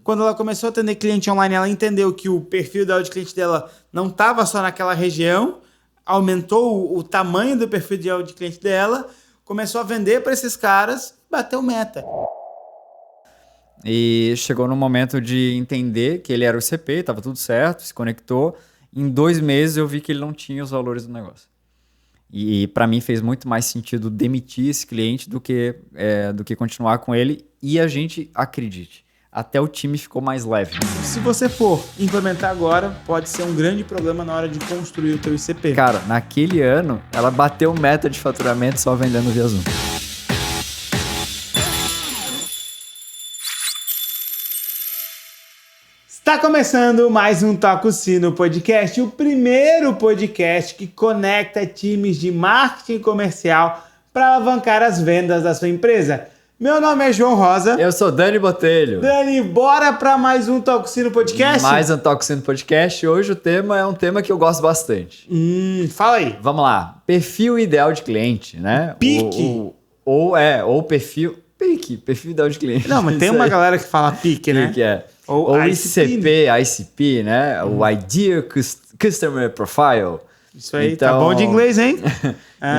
Quando ela começou a atender cliente online, ela entendeu que o perfil de cliente dela não estava só naquela região, aumentou o tamanho do perfil de cliente dela, começou a vender para esses caras, bateu meta. E chegou no momento de entender que ele era o ICP, estava tudo certo, se conectou. Em 2 meses eu vi que ele não tinha os valores do negócio. E para mim fez muito mais sentido demitir esse cliente do que continuar com ele. E a gente, acredite, até o time ficou mais leve. Se você for implementar agora, pode ser um grande problema na hora de construir o teu ICP. Cara, naquele ano, ela bateu meta de faturamento só vendendo via Zoom. Está começando mais um Toca o Sino Podcast, o primeiro podcast que conecta times de marketing comercial para alavancar as vendas da sua empresa. Meu nome é João Rosa. Eu sou Dani Botelho. Dani, bora para mais um Toca o Sino Podcast? Mais um Toca o Sino Podcast. Hoje o tema é um tema que eu gosto bastante. Fala aí. Vamos lá. Perfil ideal de cliente, né? Pique. Ou perfil... Perfil ideal de cliente. Não, mas tem uma galera que fala pique, né? Pique, é. Ou ICP, ICP, né? O Ideal Customer Profile. Isso aí, então, tá bom de inglês, hein?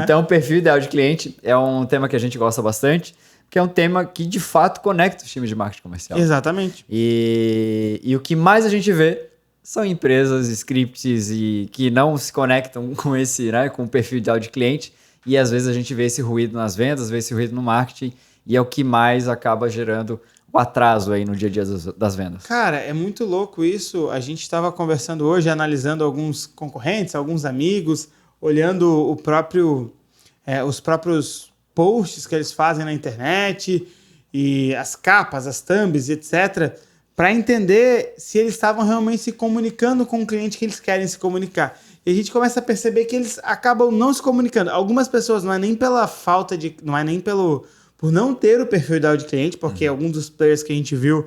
Então, o perfil ideal de cliente é um tema que a gente gosta bastante, que é um tema que, de fato, conecta os times de marketing comercial. Exatamente. E o que mais a gente vê são empresas, scripts que não se conectam com esse, né, com o perfil ideal de cliente, e às vezes a gente vê esse ruído nas vendas, vê esse ruído no marketing, e é o que mais acaba gerando o atraso aí no dia a dia das vendas. Cara, é muito louco isso. A gente estava conversando hoje, analisando alguns concorrentes, alguns amigos, olhando os próprios posts que eles fazem na internet e as capas, as thumbs, etc., para entender se eles estavam realmente se comunicando com o cliente que eles querem se comunicar. E a gente começa a perceber que eles acabam não se comunicando. Algumas pessoas não é nem pela falta de... não é nem por não ter o perfil ideal de cliente, porque alguns dos players que a gente viu,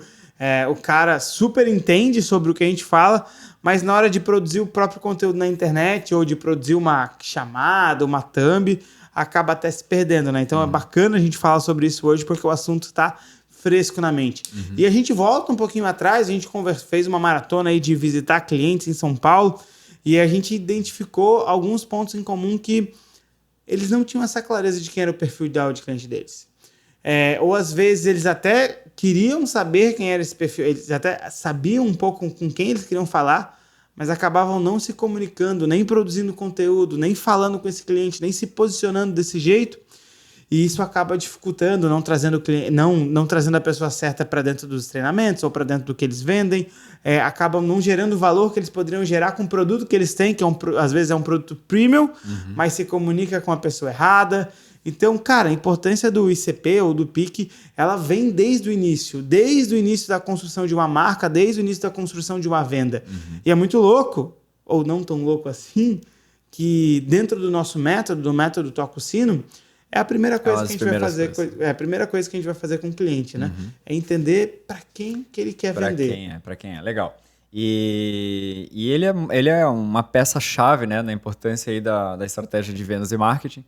o cara super entende sobre o que a gente fala, mas na hora de produzir o próprio conteúdo na internet ou de produzir uma chamada, uma thumb, acaba até se perdendo, né? Então é bacana a gente falar sobre isso hoje, porque o assunto está fresco na mente. E a gente volta um pouquinho atrás, a gente fez uma maratona aí de visitar clientes em São Paulo, e a gente identificou alguns pontos em comum que eles não tinham essa clareza de quem era o perfil ideal de cliente deles. Ou às vezes eles até queriam saber quem era esse perfil, eles até sabiam um pouco com quem eles queriam falar, mas acabavam não se comunicando, nem produzindo conteúdo, nem falando com esse cliente, nem se posicionando desse jeito, e isso acaba dificultando, não trazendo a pessoa certa para dentro dos treinamentos ou para dentro do que eles vendem, acabam não gerando o valor que eles poderiam gerar com o produto que eles têm, que às vezes é um produto premium, mas se comunica com a pessoa errada. Então, cara, a importância do ICP ou do pique, ela vem desde o início da construção de uma marca, desde o início da construção de uma venda. E é muito louco, ou não tão louco assim, que dentro do nosso método, do método Toca o Sino, é a primeira coisa que a gente vai fazer, a primeira coisa que a gente vai fazer com o cliente, né? É entender para quem que ele quer vender. Para quem é, legal. E ele é uma peça-chave, né, na importância aí da estratégia de vendas e marketing.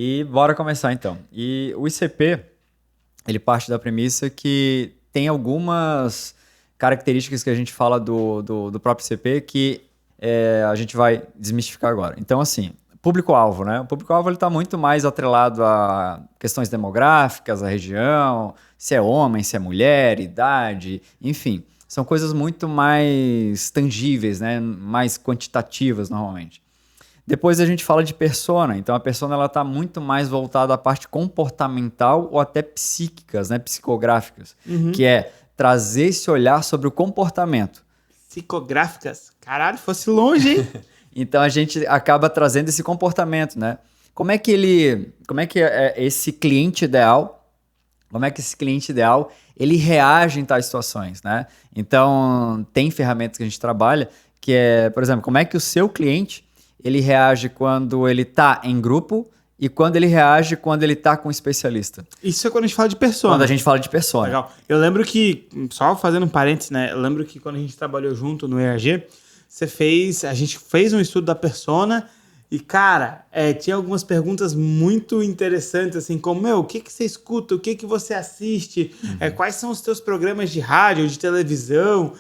E bora começar então. E o ICP, ele parte da premissa que tem algumas características que a gente fala do próprio ICP que a gente vai desmistificar agora. Então, assim, público-alvo, né? O público-alvo está muito mais atrelado a questões demográficas, a região, se é homem, se é mulher, idade, enfim. São coisas muito mais tangíveis, né? Mais quantitativas, normalmente. Depois a gente fala de persona. Então, a persona está muito mais voltada à parte comportamental ou até psíquicas, né? Psicográficas, que é trazer esse olhar sobre o comportamento. Psicográficas? Caralho, fosse longe, hein? Então, a gente acaba trazendo esse comportamento, né? Como é que esse cliente ideal, ele reage em tais situações, né? Então, tem ferramentas que a gente trabalha, que é, por exemplo, como é que o seu cliente ele reage quando ele está em grupo e quando ele reage quando ele está com um especialista. Isso é quando a gente fala de persona. Quando a gente fala de persona. Legal. Eu lembro que, só fazendo um parênteses, né? Eu lembro que quando a gente trabalhou junto no EAG, a gente fez um estudo da persona E, cara, tinha algumas perguntas muito interessantes, assim, como, o que você escuta, o que você assiste, quais são os teus programas de rádio, de televisão,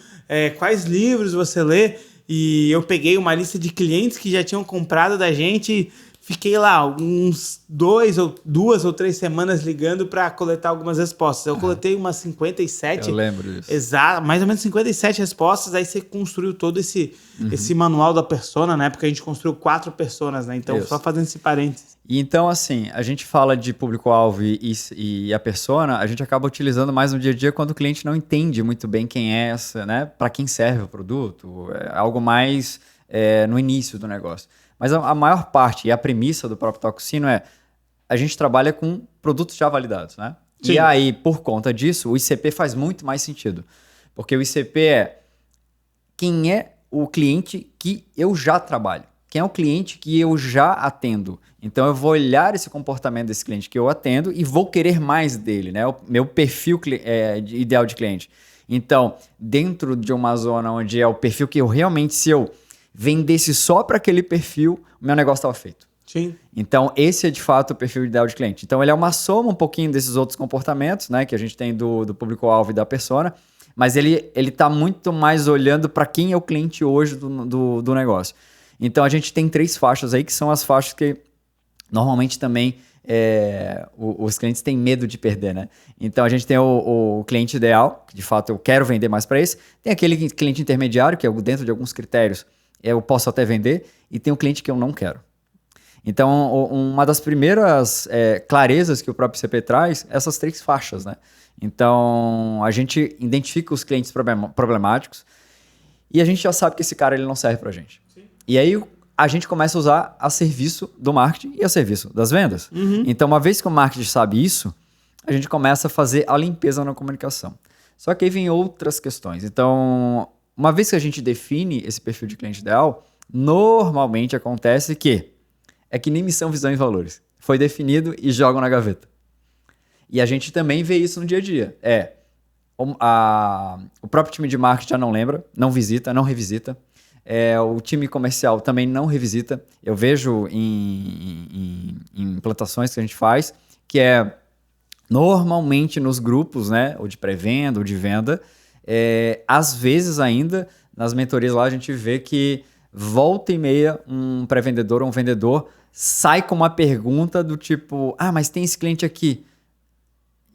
quais livros você lê. E eu peguei uma lista de clientes que já tinham comprado da gente. Fiquei lá uns 2 ou 3 semanas ligando para coletar algumas respostas. Eu coletei umas 57. Eu lembro disso. Exato, mais ou menos 57 respostas. Aí você construiu todo esse manual da persona, né? Porque a gente construiu 4 personas, né? Então, só fazendo esse parênteses. E então, assim, a gente fala de público-alvo e a persona, a gente acaba utilizando mais no dia a dia quando o cliente não entende muito bem quem é essa, né? Para quem serve o produto. É algo mais no início do negócio. Mas a maior parte e a premissa do próprio Talksino a gente trabalha com produtos já validados, né? Sim. E aí, por conta disso, o ICP faz muito mais sentido. Porque o ICP quem é o cliente que eu já trabalho. Quem é o cliente que eu já atendo. Então, eu vou olhar esse comportamento desse cliente que eu atendo e vou querer mais dele, né? O meu perfil ideal de cliente. Então, dentro de uma zona onde é o perfil que eu realmente, se eu vendesse só para aquele perfil, o meu negócio estava feito. Sim. Então, esse é de fato o perfil ideal de cliente. Então, ele é uma soma um pouquinho desses outros comportamentos, né, que a gente tem do público-alvo e da persona, mas ele está muito mais olhando para quem é o cliente hoje do negócio. Então, a gente tem 3 faixas aí, que são as faixas que normalmente também os clientes têm medo de perder, né? Então, a gente tem o cliente ideal, que de fato eu quero vender mais para esse. Tem aquele cliente intermediário, que é dentro de alguns critérios, eu posso até vender, e tem um cliente que eu não quero. Então, uma das primeiras clarezas que o próprio CP traz é essas 3 faixas, né? Então, a gente identifica os clientes problemáticos e a gente já sabe que esse cara ele não serve pra gente. Sim. E aí, a gente começa a usar a serviço do marketing e a serviço das vendas. Uhum. Então, uma vez que o marketing sabe isso, a gente começa a fazer a limpeza na comunicação. Só que aí vem outras questões. Então, uma vez que a gente define esse perfil de cliente ideal, normalmente acontece que nem missão, visão e valores. Foi definido e jogam na gaveta. E a gente também vê isso no dia a dia. O próprio time de marketing já não lembra, não visita, não revisita. O time comercial também não revisita. Eu vejo em implantações que a gente faz, que normalmente nos grupos, né, ou de pré-venda ou de venda, às vezes ainda, nas mentorias lá, a gente vê que volta e meia um pré-vendedor ou um vendedor sai com uma pergunta do tipo, mas tem esse cliente aqui.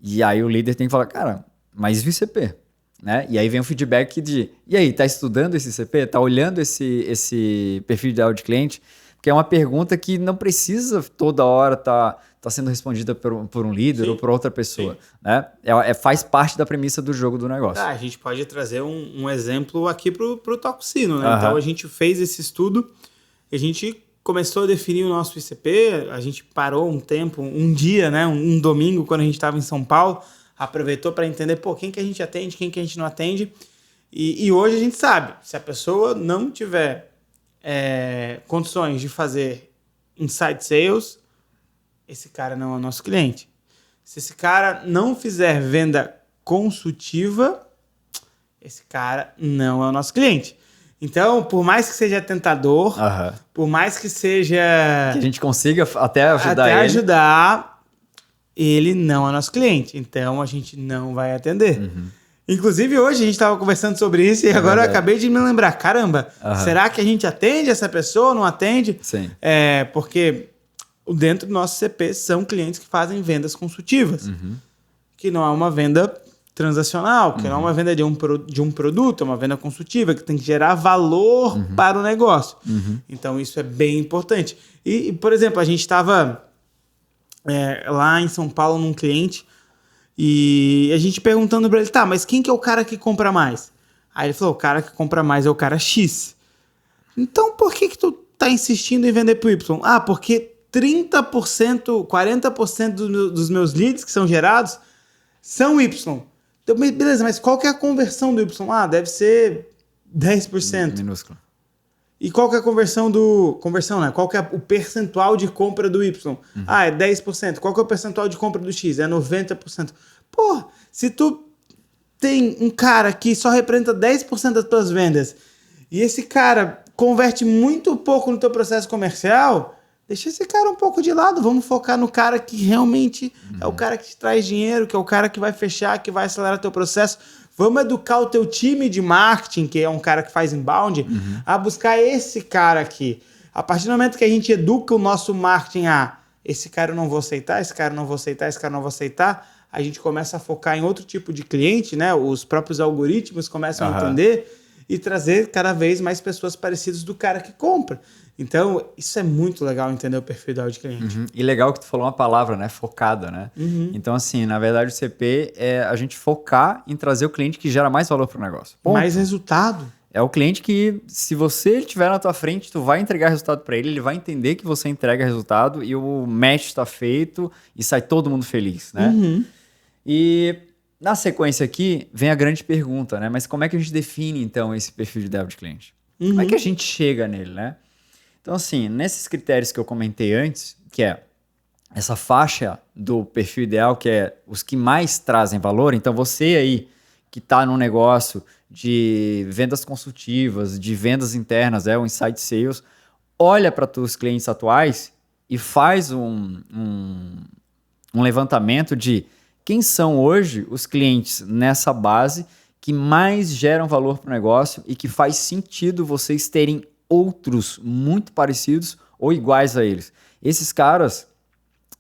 E aí o líder tem que falar, cara, mas e o ICP? Né? E aí vem o feedback e aí, tá estudando esse ICP? Tá olhando esse perfil ideal de cliente? Porque é uma pergunta que não precisa toda hora tá sendo respondida por um líder. Sim. Ou por outra pessoa. Né? Faz parte da premissa do jogo do negócio. A gente pode trazer um exemplo aqui pro Talksino, né? Uhum. Então a gente fez esse estudo, a gente começou a definir o nosso ICP, a gente parou um tempo, um dia, né? Um domingo, quando a gente estava em São Paulo, aproveitou para entender quem que a gente atende, quem que a gente não atende. E hoje a gente sabe, se a pessoa não tiver condições de fazer inside sales, esse cara não é o nosso cliente. Se esse cara não fizer venda consultiva, esse cara não é o nosso cliente. Então, por mais que seja tentador, por mais que seja... que a gente consiga até ajudar ele não é nosso cliente. Então, a gente não vai atender. Uhum. Inclusive, hoje a gente estava conversando sobre isso e agora eu acabei de me lembrar. Caramba, será que a gente atende essa pessoa, não atende? Sim. Porque dentro do nosso CP são clientes que fazem vendas consultivas. Uhum. Que não é uma venda transacional, que não é uma venda de um produto, é uma venda consultiva, que tem que gerar valor para o negócio. Uhum. Então, isso é bem importante. E, por exemplo, a gente estava lá em São Paulo num cliente e a gente perguntando para ele, mas quem que é o cara que compra mais? Aí ele falou, o cara que compra mais é o cara X. Então, por que tu tá insistindo em vender pro Y? Porque 30%, 40% dos meus leads que são gerados são Y. Então, beleza, mas qual que é a conversão do Y? Deve ser 10%. Minúsculo. E qual que é a conversão do... Conversão, né? Qual que é o percentual de compra do Y? É 10%. Qual que é o percentual de compra do X? É 90%. Pô, se tu tem um cara que só representa 10% das tuas vendas e esse cara converte muito pouco no teu processo comercial, deixa esse cara um pouco de lado, vamos focar no cara que realmente é o cara que te traz dinheiro, que é o cara que vai fechar, que vai acelerar teu processo. Vamos educar o teu time de marketing, que é um cara que faz inbound, a buscar esse cara aqui. A partir do momento que a gente educa o nosso marketing esse cara eu não vou aceitar, esse cara eu não vou aceitar, esse cara eu não vou aceitar, a gente começa a focar em outro tipo de cliente, né? Os próprios algoritmos começam a entender e trazer cada vez mais pessoas parecidas do cara que compra. Então, isso é muito legal, entender o perfil ideal de cliente. E legal que tu falou uma palavra, né? Focada, né? Então, assim, na verdade, o CP é a gente focar em trazer o cliente que gera mais valor para o negócio. Ponto. Mais resultado. É o cliente que, se você estiver na tua frente, tu vai entregar resultado para ele, ele vai entender que você entrega resultado e o match está feito e sai todo mundo feliz, né? E na sequência aqui, vem a grande pergunta, né? Mas como é que a gente define, então, esse perfil de ideal de cliente? Como é que a gente chega nele, né? Então, assim, nesses critérios que eu comentei antes, que é essa faixa do perfil ideal, que é os que mais trazem valor, então você aí que está num negócio de vendas consultivas, de vendas internas, o inside sales, olha para os clientes atuais e faz um levantamento de quem são hoje os clientes nessa base que mais geram valor para o negócio e que faz sentido vocês terem outros muito parecidos ou iguais a eles. Esses caras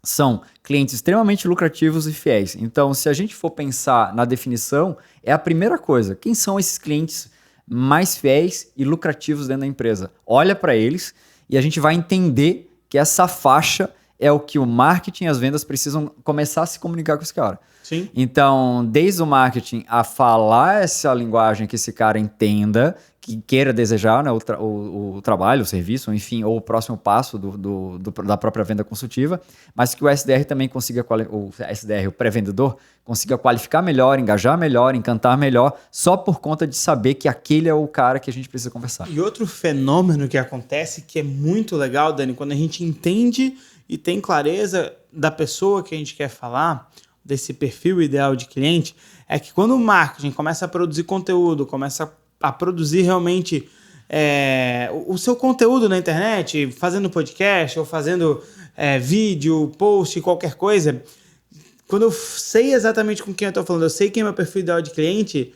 são clientes extremamente lucrativos e fiéis. Então, se a gente for pensar na definição, é a primeira coisa. Quem são esses clientes mais fiéis e lucrativos dentro da empresa? Olha para eles e a gente vai entender que essa faixa é o que o marketing e as vendas precisam começar a se comunicar com esse cara. Sim. Então, desde o marketing a falar essa linguagem que esse cara entenda, que queira desejar, né, o trabalho, o serviço, enfim, ou o próximo passo da própria venda consultiva, mas que o SDR também consiga, o pré-vendedor, consiga qualificar melhor, engajar melhor, encantar melhor, só por conta de saber que aquele é o cara que a gente precisa conversar. E outro fenômeno que acontece, que é muito legal, Dani, quando a gente entende e tem clareza da pessoa que a gente quer falar, desse perfil ideal de cliente, é que quando o marketing começa a produzir conteúdo, começa a produzir realmente o seu conteúdo na internet, fazendo podcast ou fazendo vídeo, post, qualquer coisa, quando eu sei exatamente com quem eu estou falando, eu sei quem é meu perfil ideal de cliente,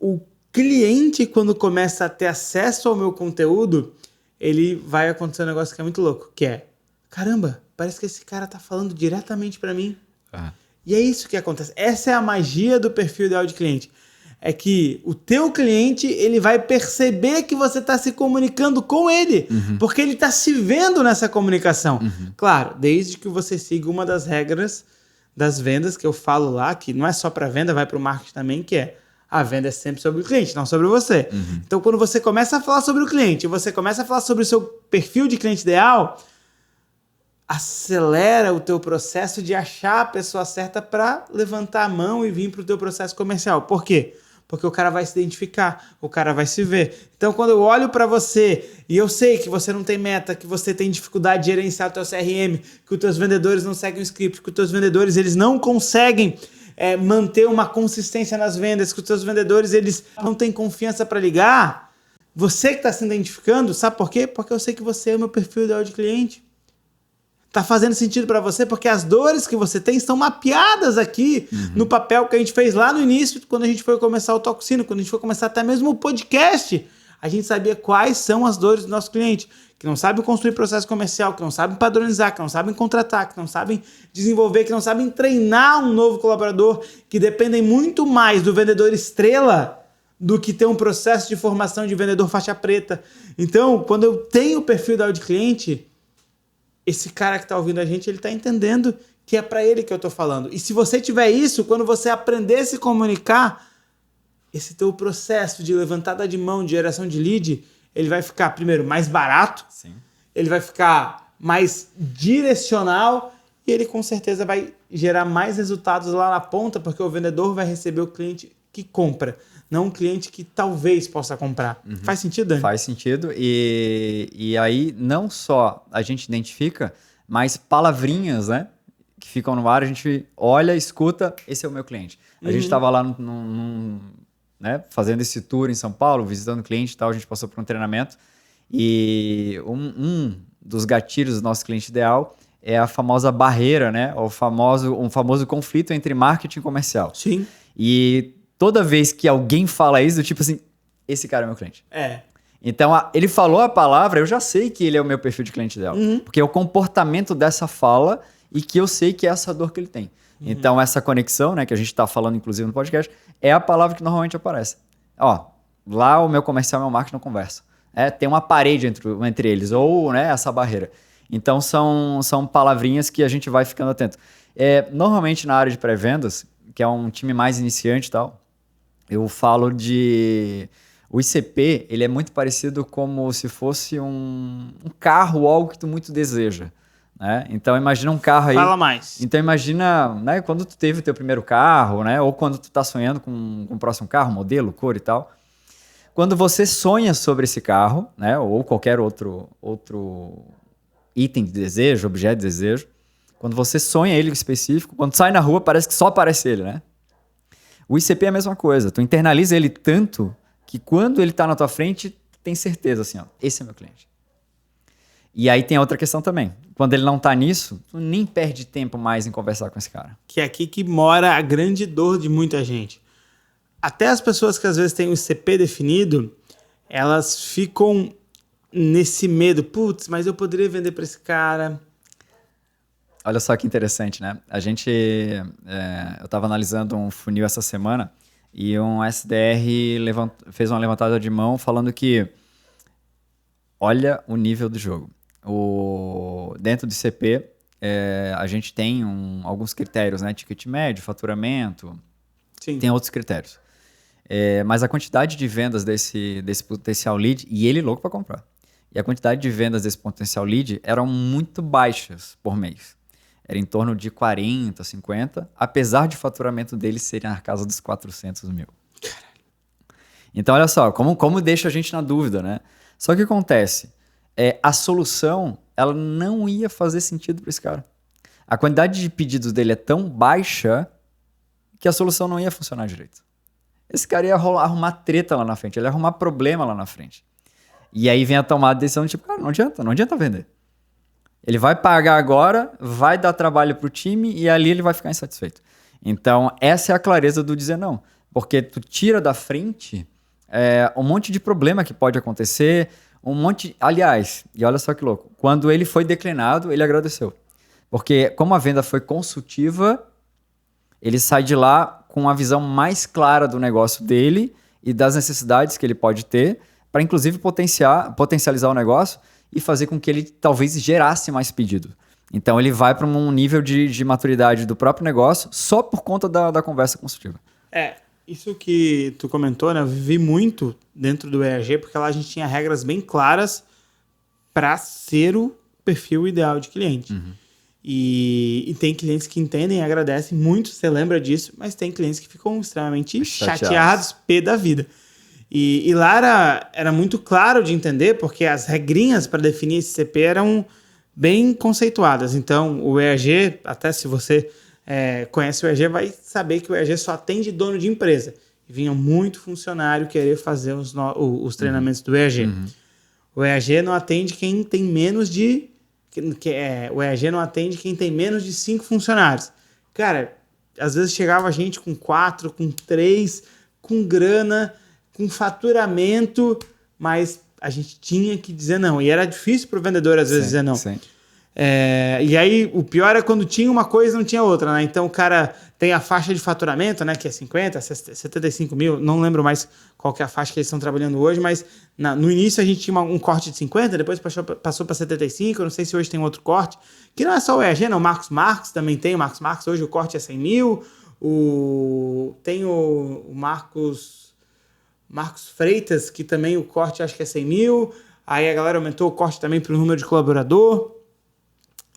o cliente, quando começa a ter acesso ao meu conteúdo, ele vai acontecer um negócio que é muito louco, que é, caramba, parece que esse cara tá falando diretamente para mim. E é isso que acontece. Essa é a magia do perfil ideal de cliente. É que o teu cliente, ele vai perceber que você está se comunicando com ele, porque ele está se vendo nessa comunicação. Claro, desde que você siga uma das regras das vendas que eu falo lá, que não é só para venda, vai para o marketing também, que é a venda é sempre sobre o cliente, não sobre você. Então, quando você começa a falar sobre o cliente, você começa a falar sobre o seu perfil de cliente ideal, acelera o teu processo de achar a pessoa certa para levantar a mão e vir para o teu processo comercial. Por quê? Porque o cara vai se identificar, o cara vai se ver. Então, quando eu olho para você e eu sei que você não tem meta, que você tem dificuldade de gerenciar o teu CRM, que os teus vendedores não seguem o script, que os teus vendedores eles não conseguem manter uma consistência nas vendas, que os teus vendedores eles não têm confiança para ligar, você que está se identificando, sabe por quê? Porque eu sei que você é o meu perfil ideal de cliente. Tá fazendo sentido para você porque as dores que você tem estão mapeadas aqui no papel que a gente fez lá no início, quando a gente foi começar o Toxino, quando a gente foi começar até mesmo o podcast. A gente sabia quais são as dores do nosso cliente, que não sabe construir processo comercial, que não sabe padronizar, que não sabem contratar, que não sabem desenvolver, que não sabem treinar um novo colaborador, que dependem muito mais do vendedor estrela do que ter um processo de formação de vendedor faixa preta. Então, quando eu tenho o perfil ideal de cliente, esse cara que está ouvindo a gente, ele está entendendo que é para ele que eu estou falando. E se você tiver isso, quando você aprender a se comunicar, esse teu processo de levantada de mão, de geração de lead, ele vai ficar, primeiro, mais barato, Sim. Ele vai ficar mais direcional e ele com certeza vai gerar mais resultados lá na ponta, porque o vendedor vai receber o cliente que compra, não um cliente que talvez possa comprar. Faz sentido, Dani? Faz sentido. E aí, não só a gente identifica, mas palavrinhas, né? Que ficam no ar, a gente olha, escuta, esse é o meu cliente. A gente estava lá né, fazendo esse tour em São Paulo, visitando o cliente e tal, a gente passou por um treinamento E um dos gatilhos do nosso cliente ideal é a famosa barreira, né? Um famoso conflito entre marketing e comercial. Sim. E toda vez que alguém fala isso, do tipo assim, esse cara é meu cliente. Então, ele falou a palavra, eu já sei que ele é o meu perfil de cliente ideal. Porque é o comportamento dessa fala e que eu sei que é essa dor que ele tem. Então, essa conexão, né, que a gente está falando, inclusive, no podcast, é a palavra que normalmente aparece. Ó, lá o meu comercial e o meu marketing não conversam. Tem uma parede entre eles, ou, né, essa barreira. Então, são palavrinhas que a gente vai ficando atento. Normalmente, na área de pré-vendas, que é um time mais iniciante e tal, eu falo de... O ICP, ele é muito parecido como se fosse um carro ou algo que tu muito deseja. Né? Então, imagina um carro aí... Fala mais. Então, imagina, né, quando tu teve o teu primeiro carro, né, ou quando tu tá sonhando com o próximo carro, modelo, cor e tal. Quando você sonha sobre esse carro, né, ou qualquer outro item de desejo, objeto de desejo, quando você sonha ele específico, quando sai na rua, parece que só aparece ele, né? O ICP é a mesma coisa. Tu internaliza ele tanto que quando ele tá na tua frente, tu tem certeza, assim, ó, esse é meu cliente. E aí tem outra questão também. Quando ele não tá nisso, tu nem perde tempo mais em conversar com esse cara. Que é aqui que mora a grande dor de muita gente. Até as pessoas que às vezes têm o ICP definido, elas ficam nesse medo. Putz, mas eu poderia vender para esse cara. Olha só que interessante, né? Eu estava analisando um funil essa semana e um SDR fez uma levantada de mão falando que olha o nível do jogo. Dentro do ICP, a gente tem alguns critérios, né? Ticket médio, faturamento, Sim. Tem outros critérios. Mas a quantidade de vendas desse potencial lead, e ele louco para comprar, e a quantidade de vendas desse potencial lead eram muito baixas por mês. Era em torno de 40, 50, apesar de o faturamento dele ser na casa dos 400 mil. Então, olha só, como deixa a gente na dúvida, né? Só que o que acontece? A solução, ela não ia fazer sentido para esse cara. A quantidade de pedidos dele é tão baixa que a solução não ia funcionar direito. Esse cara ia arrumar treta lá na frente, ele ia arrumar problema lá na frente. E aí vem a tomada de decisão, tipo, cara, não adianta vender. Ele vai pagar agora, vai dar trabalho pro time e ali ele vai ficar insatisfeito. Então, essa é a clareza do dizer não. Porque tu tira da frente um monte de problema que pode acontecer, Aliás, e olha só que louco, quando ele foi declinado, ele agradeceu. Porque como a venda foi consultiva, ele sai de lá com a visão mais clara do negócio dele e das necessidades que ele pode ter para, inclusive, potencializar o negócio e fazer com que ele talvez gerasse mais pedido. Então, ele vai para um nível de maturidade do próprio negócio só por conta da conversa consultiva. Isso que tu comentou, né? Eu vivi muito dentro do EAG, porque lá a gente tinha regras bem claras para ser o perfil ideal de cliente. Uhum. E tem clientes que entendem e agradecem muito, você lembra disso, mas tem clientes que ficam extremamente chateados, pé da vida. E lá era muito claro de entender, porque as regrinhas para definir esse CP eram bem conceituadas. Então, o EAG, até se você conhece o EAG, vai saber que o EAG só atende dono de empresa. E vinha muito funcionário querer fazer os treinamentos do EAG. Uhum. O EAG não atende quem tem menos de... o EAG não atende quem tem menos de 5 funcionários. Cara, às vezes chegava gente com 4, com 3, com grana, com faturamento, mas a gente tinha que dizer não. E era difícil para o vendedor, às vezes, dizer não. Sim. E aí, o pior é quando tinha uma coisa e não tinha outra, né? Então, o cara tem a faixa de faturamento, né? Que é 50, 75 mil. Não lembro mais qual que é a faixa que eles estão trabalhando hoje, mas no início a gente tinha um corte de 50, depois passou para 75. Eu não sei se hoje tem outro corte. Que não é só o EAG, não. O Marcos Marques também tem. O Marcos Marques, hoje o corte é 100 mil. Tem o Marcos Freitas, que também o corte acho que é 100 mil. Aí a galera aumentou o corte também para o número de colaborador.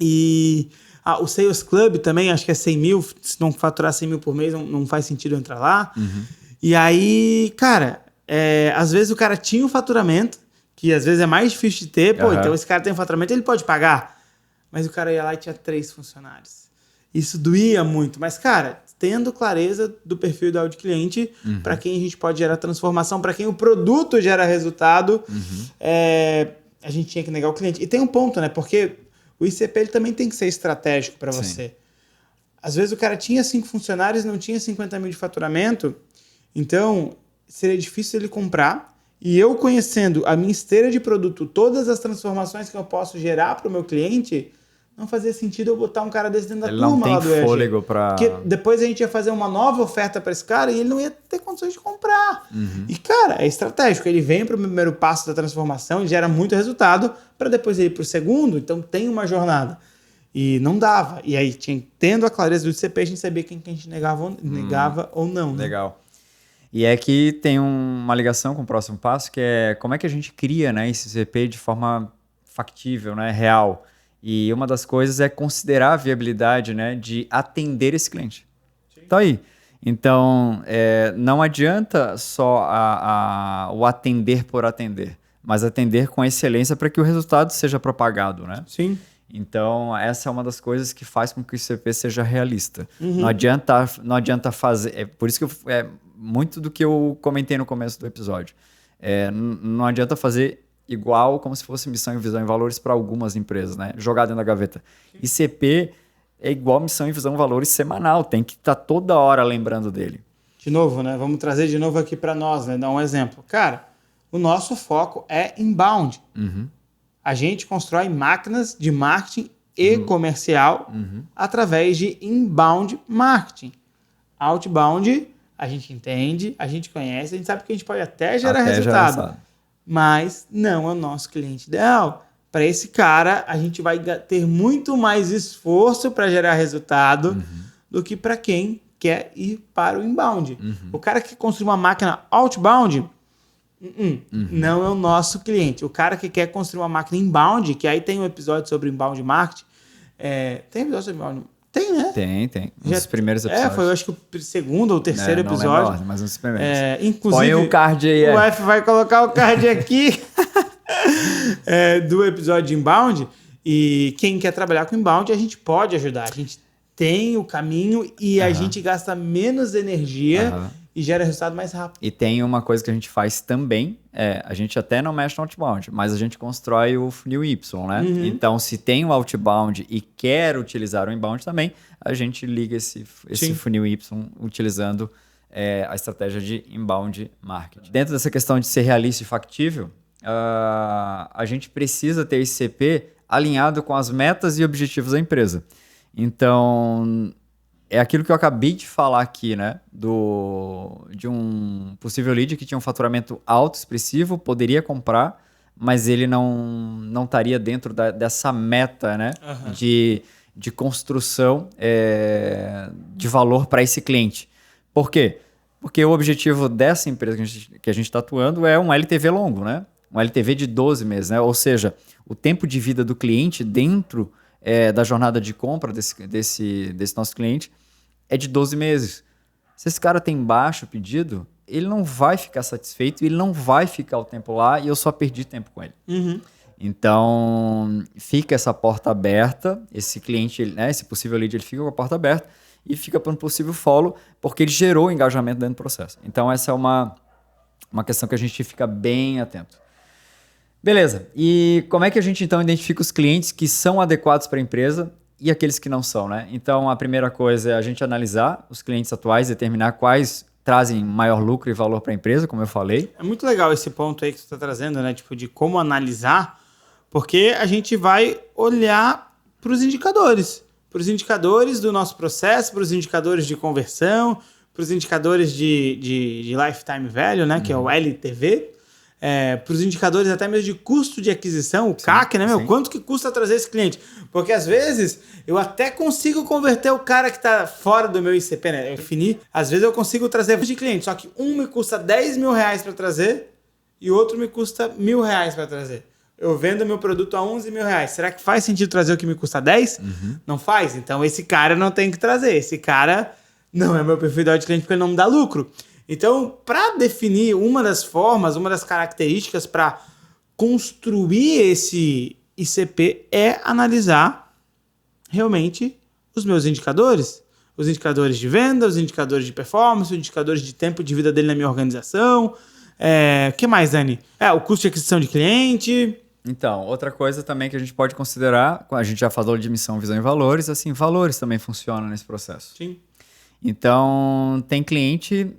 E o Sales Club também, acho que é 100 mil. Se não faturar 100 mil por mês, não faz sentido entrar lá. Uhum. E aí, cara, às vezes o cara tinha um faturamento, que às vezes é mais difícil de ter. Então esse cara tem um faturamento, ele pode pagar. Mas o cara ia lá e tinha 3 funcionários. Isso doía muito. Mas, cara, tendo clareza do perfil ideal de cliente, para quem a gente pode gerar transformação, para quem o produto gera resultado, a gente tinha que negar o cliente. E tem um ponto, né? Porque o ICP ele também tem que ser estratégico para você. Às vezes o cara tinha 5 funcionários e não tinha 50 mil de faturamento, então seria difícil ele comprar. E eu conhecendo a minha esteira de produto, todas as transformações que eu posso gerar para o meu cliente, não fazia sentido eu botar um cara desse dentro da turma lá do EAG. Ele não tem fôlego para... Porque depois a gente ia fazer uma nova oferta para esse cara e ele não ia ter condições de comprar. E, cara, é estratégico. Ele vem para o primeiro passo da transformação e gera muito resultado para depois ele ir para o segundo. Então, tem uma jornada. E não dava. E aí, tendo a clareza do ICP, a gente sabia quem que a gente negava ou não. Né? Legal. E é que tem uma ligação com o próximo passo, que é como é que a gente cria, né, esse ICP de forma factível, né, real. E uma das coisas é considerar a viabilidade, né, de atender esse cliente. Sim. Tá aí. Então, não adianta só o atender por atender, mas atender com excelência para que o resultado seja propagado, né? Sim. Então, essa é uma das coisas que faz com que o ICP seja realista. Não adianta fazer... É por isso que muito do que eu comentei no começo do episódio. Não adianta fazer igual como se fosse missão e visão e valores para algumas empresas, né? Jogar dentro da gaveta. ICP é igual missão e visão e valores semanal. Tem que estar toda hora lembrando dele. De novo, né? Vamos trazer de novo aqui para nós, né? Dar um exemplo. Cara, o nosso foco é inbound. A gente constrói máquinas de marketing e comercial através de inbound marketing. Outbound, a gente entende, a gente conhece, a gente sabe que a gente pode até gerar resultado. Mas não é o nosso cliente ideal. Para esse cara, a gente vai ter muito mais esforço para gerar resultado do que para quem quer ir para o inbound. O cara que construir uma máquina outbound, não é o nosso cliente. O cara que quer construir uma máquina inbound, que aí tem um episódio sobre inbound marketing. Tem episódio sobre inbound? Tem, né? Tem. Um dos primeiros episódios. Foi, eu acho que o segundo ou terceiro episódio. Ordem, mas um dos primeiros. Inclusive, põe o card aí. O F vai colocar o card aqui do episódio de inbound. E quem quer trabalhar com inbound, a gente pode ajudar. A gente tem o caminho e a gente gasta menos energia e gera resultado mais rápido. E tem uma coisa que a gente faz também, a gente até não mexe no outbound, mas a gente constrói o funil Y, né? Então, se tem o outbound e quer utilizar o inbound também, a gente liga esse funil Y utilizando a estratégia de inbound marketing. Dentro dessa questão de ser realista e factível, a gente precisa ter esse CP alinhado com as metas e objetivos da empresa. Então, é aquilo que eu acabei de falar aqui, né? De um possível lead que tinha um faturamento alto, expressivo, poderia comprar, mas ele não estaria dentro dessa meta, né? De construção de valor para esse cliente. Por quê? Porque o objetivo dessa empresa que a gente está atuando é um LTV longo, né? Um LTV de 12 meses, né? Ou seja, o tempo de vida do cliente dentro da jornada de compra desse nosso cliente é de 12 meses. Se esse cara tem baixo pedido, ele não vai ficar satisfeito, ele não vai ficar o tempo lá e eu só perdi tempo com ele. Então, fica essa porta aberta, esse cliente, né, esse possível lead, ele fica com a porta aberta e fica para um possível follow, porque ele gerou engajamento dentro do processo. Então, essa é uma questão que a gente fica bem atento. Beleza. E como é que a gente, então, identifica os clientes que são adequados para a empresa e aqueles que não são, né? Então, a primeira coisa é a gente analisar os clientes atuais, determinar quais trazem maior lucro e valor para a empresa, como eu falei. É muito legal esse ponto aí que você está trazendo, né? Tipo, de como analisar, porque a gente vai olhar para os indicadores do nosso processo, para os indicadores de conversão, para os indicadores de lifetime value, né? Que é o LTV. Para os indicadores até mesmo de custo de aquisição, o CAC, né, meu? Quanto que custa trazer esse cliente? Porque às vezes eu até consigo converter o cara que está fora do meu ICP, né? Eu defini. Às vezes eu consigo trazer de cliente, só que um me custa 10 mil reais para trazer e outro me custa R$1.000 para trazer. Eu vendo meu produto a 11 mil reais. Será que faz sentido trazer o que me custa 10? Não faz. Então esse cara não tem que trazer. Esse cara não é meu perfil de cliente porque ele não me dá lucro. Então, para definir uma das formas, uma das características para construir esse ICP é analisar realmente os meus indicadores. Os indicadores de venda, os indicadores de performance, os indicadores de tempo de vida dele na minha organização. O que mais, Dani? O custo de aquisição de cliente. Então, outra coisa também que a gente pode considerar, a gente já falou de missão, visão e valores, assim, valores também funcionam nesse processo. Sim. Então, tem cliente,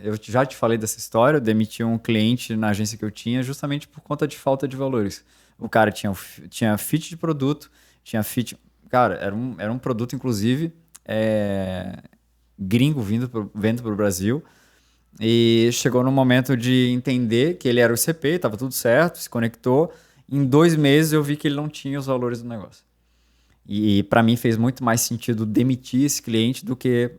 eu já te falei dessa história, eu demiti um cliente na agência que eu tinha justamente por conta de falta de valores. O cara tinha fit de produto, tinha fit... Cara, era um produto, inclusive, gringo vindo para o Brasil, e chegou no momento de entender que ele era o ICP, estava tudo certo, se conectou. Em 2 meses eu vi que ele não tinha os valores do negócio. E para mim fez muito mais sentido demitir esse cliente do que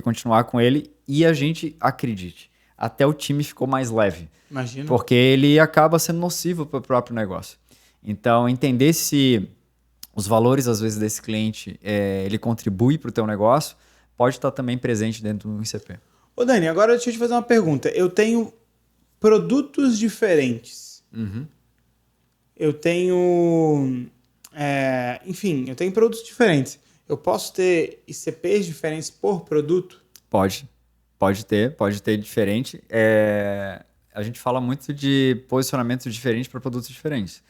continuar com ele. E a gente, acredite, até o time ficou mais leve. Imagina. Porque ele acaba sendo nocivo para o próprio negócio. Então, entender se os valores, às vezes, desse cliente, ele contribui para o teu negócio, pode estar também presente dentro do ICP. Ô Dani, agora deixa eu te fazer uma pergunta. Eu tenho produtos diferentes. Uhum. Eu tenho... enfim, eu tenho produtos diferentes. Eu posso ter ICPs diferentes por produto? Pode ter diferente. A gente fala muito de posicionamento diferente para produtos diferentes.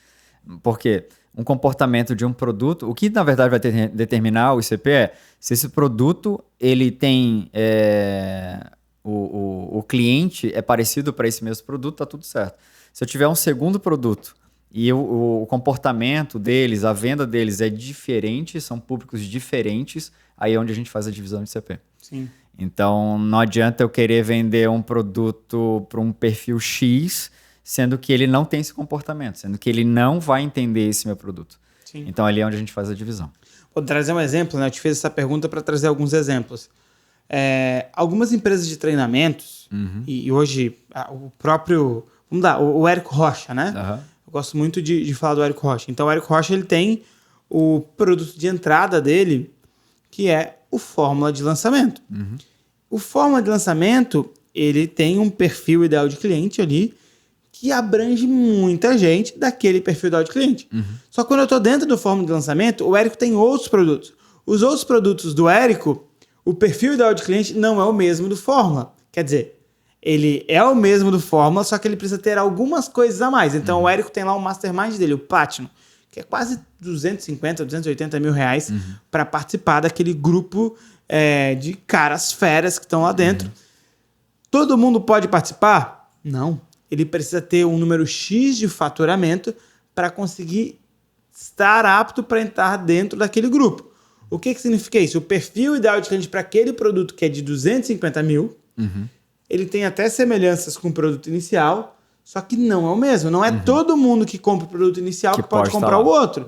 Porque um comportamento de um produto, o que na verdade vai determinar o ICP é se esse produto ele tem o cliente é parecido para esse mesmo produto, tá tudo certo. Se eu tiver um segundo produto e o comportamento deles, a venda deles é diferente, são públicos diferentes, aí é onde a gente faz a divisão de ICP. Sim. Então, não adianta eu querer vender um produto para um perfil X, sendo que ele não tem esse comportamento, sendo que ele não vai entender esse meu produto. Sim. Então, ali é onde a gente faz a divisão. Vou trazer um exemplo, né? Eu te fiz essa pergunta para trazer alguns exemplos. Algumas empresas de treinamentos, e hoje o próprio... Vamos dar, o Érico Rocha, né? Uhum. Eu gosto muito de falar do Érico Rocha. Então, o Érico Rocha ele tem o produto de entrada dele, que é o Fórmula de Lançamento. Uhum. O Fórmula de Lançamento, ele tem um perfil ideal de cliente ali que abrange muita gente daquele perfil ideal de cliente. Uhum. Só que quando eu estou dentro do Fórmula de Lançamento, o Érico tem outros produtos. Os outros produtos do Érico, o perfil ideal de cliente não é o mesmo do Fórmula. Quer dizer, ele é o mesmo do Fórmula, só que ele precisa ter algumas coisas a mais. Então, o Érico tem lá o Mastermind dele, o Platinum, que é quase 250, 280 mil reais para participar daquele grupo de caras feras que estão lá dentro. Todo mundo pode participar? Não. Ele precisa ter um número X de faturamento para conseguir estar apto para entrar dentro daquele grupo. O que significa isso? O perfil ideal de cliente para aquele produto que é de 250 mil, ele tem até semelhanças com o produto inicial, só que não é o mesmo. Não é todo mundo que compra o produto inicial que pode comprar o outro.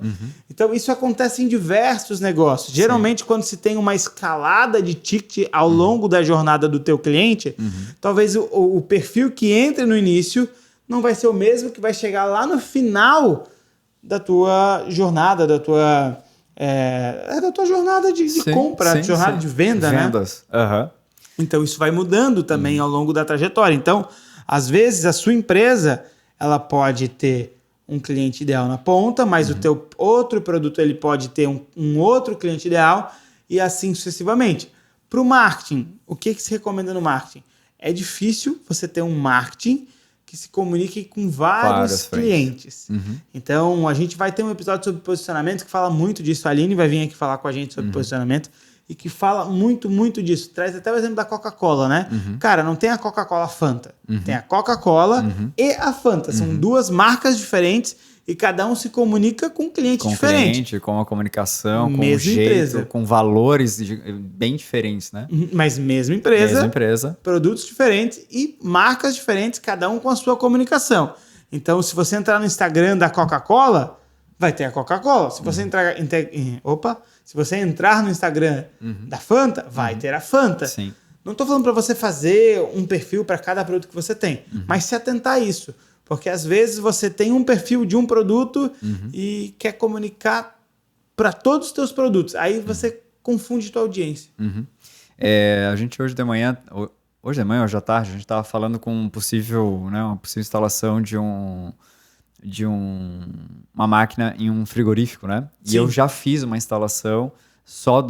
Então, isso acontece em diversos negócios. Geralmente, quando se tem uma escalada de ticket ao longo da jornada do teu cliente, talvez o perfil que entra no início não vai ser o mesmo que vai chegar lá no final da tua jornada, da tua jornada de compra, jornada de venda, vendas, né? Então, isso vai mudando também ao longo da trajetória. Então, às vezes, a sua empresa ela pode ter um cliente ideal na ponta, mas o teu outro produto ele pode ter um outro cliente ideal e assim sucessivamente. Para o marketing, o que se recomenda no marketing? É difícil você ter um marketing que se comunique com vários clientes. Então, a gente vai ter um episódio sobre posicionamento que fala muito disso. A Aline vai vir aqui falar com a gente sobre posicionamento e que fala muito, muito disso. Traz até o exemplo da Coca-Cola, né? Cara, não tem a Coca-Cola Fanta. Tem a Coca-Cola e a Fanta. São duas marcas diferentes e cada um se comunica com um cliente diferente. Cliente, com a comunicação, com mesma o jeito, empresa. Com valores bem diferentes, né? Mas mesma empresa. Mesma empresa. Produtos diferentes e marcas diferentes, cada um com a sua comunicação. Então, se você entrar no Instagram da Coca-Cola, vai ter a Coca-Cola. Se você se você entrar no Instagram da Fanta, vai ter a Fanta. Sim. Não estou falando para você fazer um perfil para cada produto que você tem, mas se atentar a isso. Porque às vezes você tem um perfil de um produto e quer comunicar para todos os teus produtos. Aí você confunde tua audiência. A gente hoje de manhã ou hoje à tarde, a gente estava falando com uma possível instalação de uma máquina em um frigorífico, né? Sim. E eu já fiz uma instalação só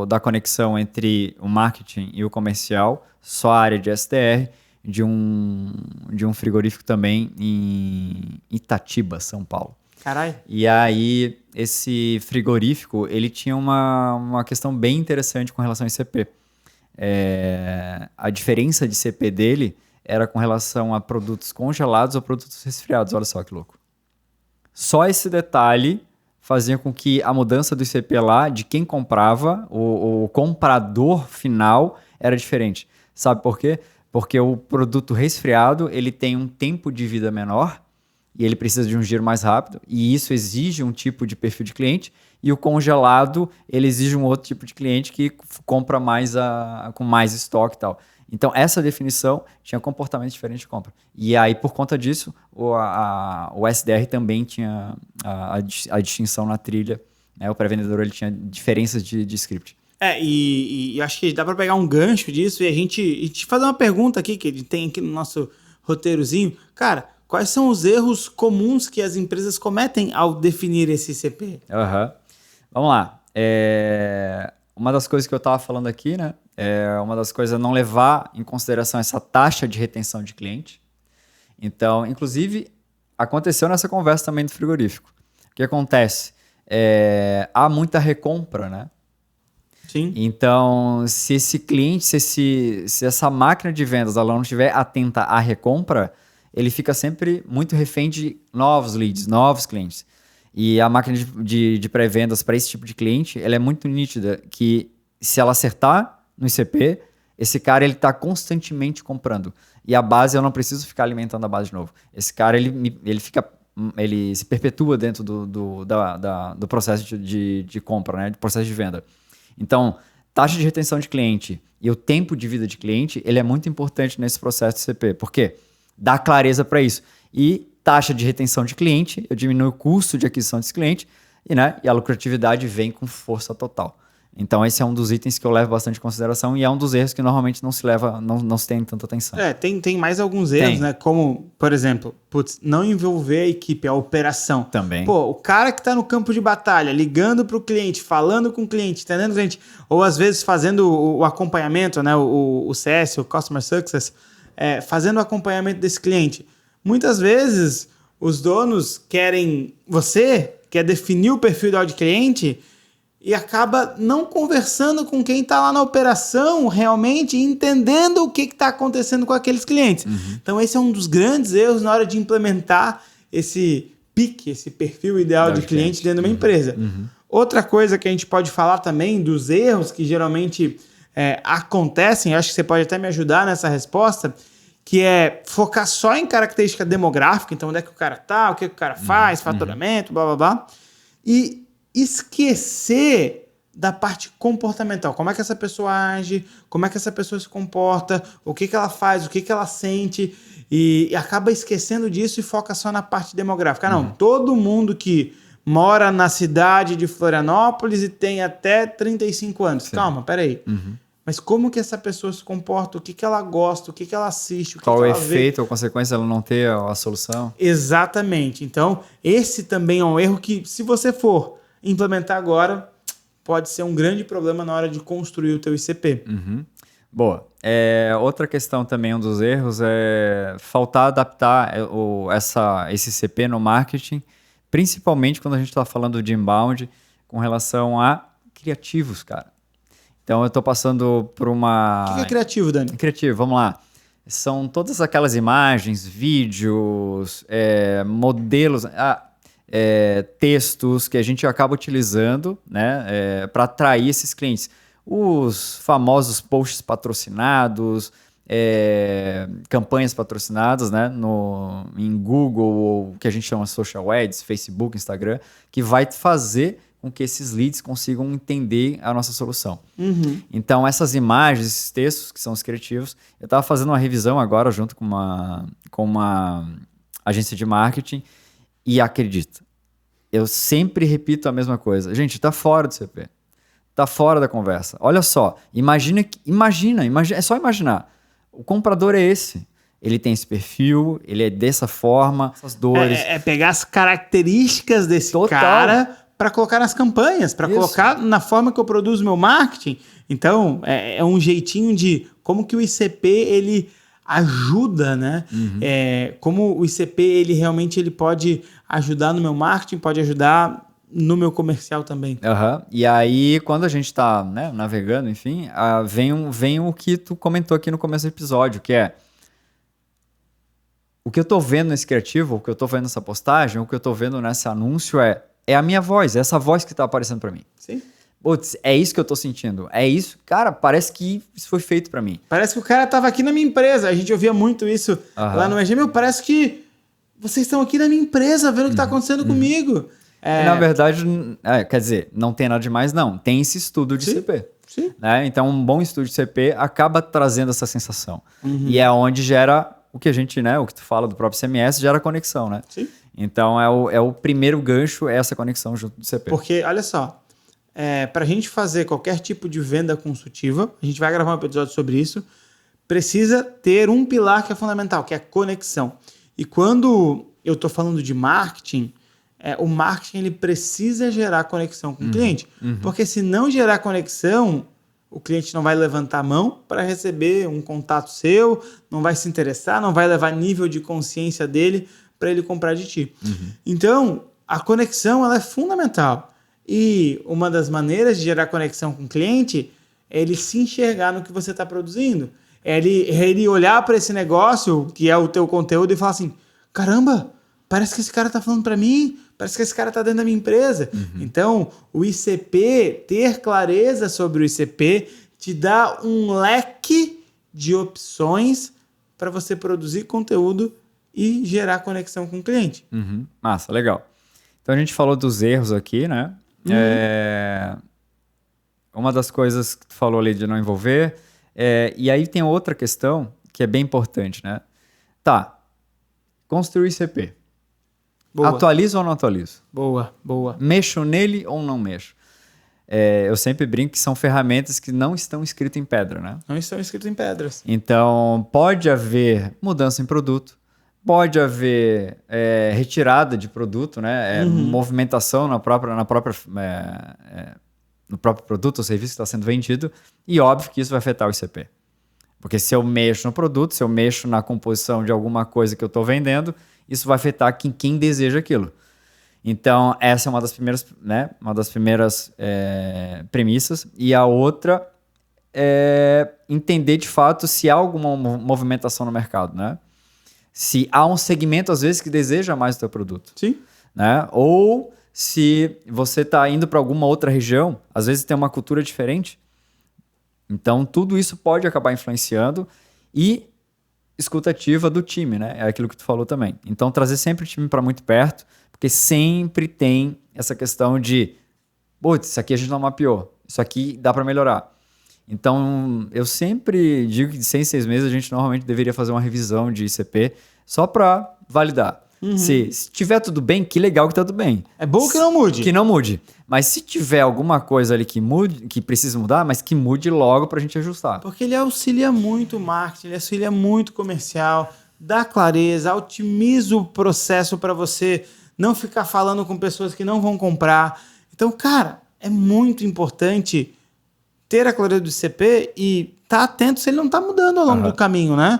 da conexão entre o marketing e o comercial, só a área de SDR, de um frigorífico também em Itatiba, São Paulo. Caralho. E aí, esse frigorífico, ele tinha uma questão bem interessante com relação ao ICP. A diferença de CP dele era com relação a produtos congelados ou produtos resfriados. Olha só que louco. Só esse detalhe fazia com que a mudança do ICP lá, de quem comprava, o comprador final, era diferente. Sabe por quê? Porque o produto resfriado, ele tem um tempo de vida menor e ele precisa de um giro mais rápido, e isso exige um tipo de perfil de cliente, e o congelado, ele exige um outro tipo de cliente que compra mais com mais estoque e tal. Então, essa definição tinha comportamento diferente de compra. E aí, por conta disso, o SDR também tinha a distinção na trilha, né? O pré-vendedor ele tinha diferenças de script. E acho que dá para pegar um gancho disso e a gente fazer uma pergunta aqui, que a gente tem aqui no nosso roteirozinho. Cara, quais são os erros comuns que as empresas cometem ao definir esse ICP? Vamos lá. Uma das coisas que eu estava falando aqui, né? Uma das coisas é não levar em consideração essa taxa de retenção de cliente. Então, inclusive, aconteceu nessa conversa também do frigorífico. O que acontece? Há muita recompra, né? Sim. Então, se esse cliente, se essa máquina de vendas ela não estiver atenta à recompra, ele fica sempre muito refém de novos leads, novos clientes. E a máquina de pré-vendas para esse tipo de cliente, ela é muito nítida, que se ela acertar no ICP, esse cara ele está constantemente comprando. E a base, eu não preciso ficar alimentando a base de novo. Esse cara, ele se perpetua dentro do processo de compra, né? Do processo de venda. Então, taxa de retenção de cliente e o tempo de vida de cliente, ele é muito importante nesse processo de ICP. Por quê? Dá clareza para isso. E taxa de retenção de cliente, eu diminuo o custo de aquisição desse cliente e a lucratividade vem com força total. Então, esse é um dos itens que eu levo bastante em consideração e é um dos erros que normalmente não se tem tanta atenção. Tem mais alguns erros, né? Como, por exemplo, não envolver a equipe, a operação. Também. O cara que está no campo de batalha, ligando para o cliente, falando com o cliente, entendendo o cliente, ou às vezes fazendo o acompanhamento, né? O CS, o Customer Success, fazendo o acompanhamento desse cliente. Muitas vezes, os donos você quer definir o perfil do cliente e acaba não conversando com quem está lá na operação realmente, entendendo o que está acontecendo com aqueles clientes. Uhum. Então, esse é um dos grandes erros na hora de implementar esse PIC, esse perfil ideal de cliente dentro de uma empresa. Uhum. Outra coisa que a gente pode falar também dos erros que geralmente acontecem, acho que você pode até me ajudar nessa resposta, que é focar só em característica demográfica, então onde é que o cara tá, o que o cara faz, faturamento, blá, blá, blá, e esquecer da parte comportamental. Como é que essa pessoa age, como é que essa pessoa se comporta, o que ela faz, o que ela sente, e acaba esquecendo disso e foca só na parte demográfica. Não, todo mundo que mora na cidade de Florianópolis e tem até 35 anos. Sim. Calma, peraí. Mas como que essa pessoa se comporta, o que ela gosta, o que ela assiste, qual que o ela efeito vê. ou consequência ela não ter a solução? Exatamente. Então, esse também é um erro que, se você for implementar agora, pode ser um grande problema na hora de construir o teu ICP. Boa. Outra questão também, um dos erros, é faltar adaptar esse ICP no marketing, principalmente quando a gente está falando de inbound, com relação a criativos, cara. Então, eu estou passando por uma... O que é criativo, Dani? Criativo, vamos lá. São todas aquelas imagens, vídeos, modelos, textos que a gente acaba utilizando, né, para atrair esses clientes. Os famosos posts patrocinados, campanhas patrocinadas, né, em Google, ou o que a gente chama de social ads, Facebook, Instagram, que vai fazer com que esses leads consigam entender a nossa solução. Então, essas imagens, esses textos, que são os criativos, eu estava fazendo uma revisão agora junto com uma agência de marketing e acredita, eu sempre repito a mesma coisa. Gente, está fora do CP. Está fora da conversa. Olha só, imagina, é só imaginar. O comprador é esse. Ele tem esse perfil, ele é dessa forma, essas dores. Pegar as características desse cara para colocar nas campanhas, para colocar na forma que eu produzo meu marketing. Então, é um jeitinho de como que o ICP ele ajuda, né? Como o ICP, ele realmente ele pode ajudar no meu marketing, pode ajudar no meu comercial também. E aí, quando a gente está, né, navegando, enfim, vem o que tu comentou aqui no começo do episódio, que é o que eu tô vendo nesse criativo, o que eu tô vendo nessa postagem, o que eu tô vendo nesse anúncio é a minha voz, é essa voz que tá aparecendo para mim. Sim. Putz, é isso que eu tô sentindo. É isso, cara, parece que isso foi feito para mim. Parece que o cara tava aqui na minha empresa. A gente ouvia muito isso lá no EG. Meu, parece que vocês estão aqui na minha empresa, vendo o que tá acontecendo comigo. Na verdade, quer dizer, não tem nada demais, não. Tem esse estudo de CP. Sim. Né? Então, um bom estudo de CP acaba trazendo essa sensação. E é onde gera o que a gente, né? O que tu fala do próprio CMS, gera conexão, né? Sim. Então, é o primeiro gancho, é essa conexão junto do CP. Porque, olha só, para a gente fazer qualquer tipo de venda consultiva, a gente vai gravar um episódio sobre isso, precisa ter um pilar que é fundamental, que é a conexão. E quando eu estou falando de marketing, o marketing ele precisa gerar conexão com o cliente. Porque se não gerar conexão, o cliente não vai levantar a mão para receber um contato seu, não vai se interessar, não vai levar nível de consciência dele para ele comprar de ti. Então, a conexão ela é fundamental. E uma das maneiras de gerar conexão com o cliente é ele se enxergar no que você está produzindo. É ele olhar para esse negócio, que é o teu conteúdo, e falar assim, caramba, parece que esse cara está falando para mim, parece que esse cara está dentro da minha empresa. Então, o ICP, ter clareza sobre o ICP, te dá um leque de opções para você produzir conteúdo e gerar conexão com o cliente. Massa, legal. Então, a gente falou dos erros aqui, né? Uma das coisas que tu falou ali de não envolver. E aí tem outra questão que é bem importante, né? Tá, construir ICP. Boa. Atualizo ou não atualizo? Boa. Mexo nele ou não mexo? Eu sempre brinco que são ferramentas que não estão escritas em pedra, né? Não estão escritos em pedras. Então, pode haver mudança em produto, pode haver retirada de produto, né? Movimentação no próprio produto ou serviço que está sendo vendido, e óbvio que isso vai afetar o ICP. Porque se eu mexo no produto, se eu mexo na composição de alguma coisa que eu estou vendendo, isso vai afetar quem deseja aquilo. Então, essa é uma das primeiras, né? Uma das primeiras premissas. E a outra é entender de fato se há alguma movimentação no mercado, né? Se há um segmento, às vezes, que deseja mais o teu produto. Sim. Né? Ou se você está indo para alguma outra região, às vezes tem uma cultura diferente. Então, tudo isso pode acabar influenciando e escutativa do time, né? É aquilo que tu falou também. Então, trazer sempre o time para muito perto, porque sempre tem essa questão de putz, isso aqui a gente não mapeou, isso aqui dá para melhorar. Então, eu sempre digo que de 6 meses a gente normalmente deveria fazer uma revisão de ICP só para validar. Se tiver tudo bem, que legal que tá tudo bem. É bom que não mude. Que não mude. Mas se tiver alguma coisa ali que mude, que precisa mudar, mas que mude logo pra gente ajustar. Porque ele auxilia muito o marketing, ele auxilia muito o comercial, dá clareza, otimiza o processo para você não ficar falando com pessoas que não vão comprar. Então, cara, é muito importante ter a clareza do ICP e estar atento se ele não está mudando ao longo do caminho, né?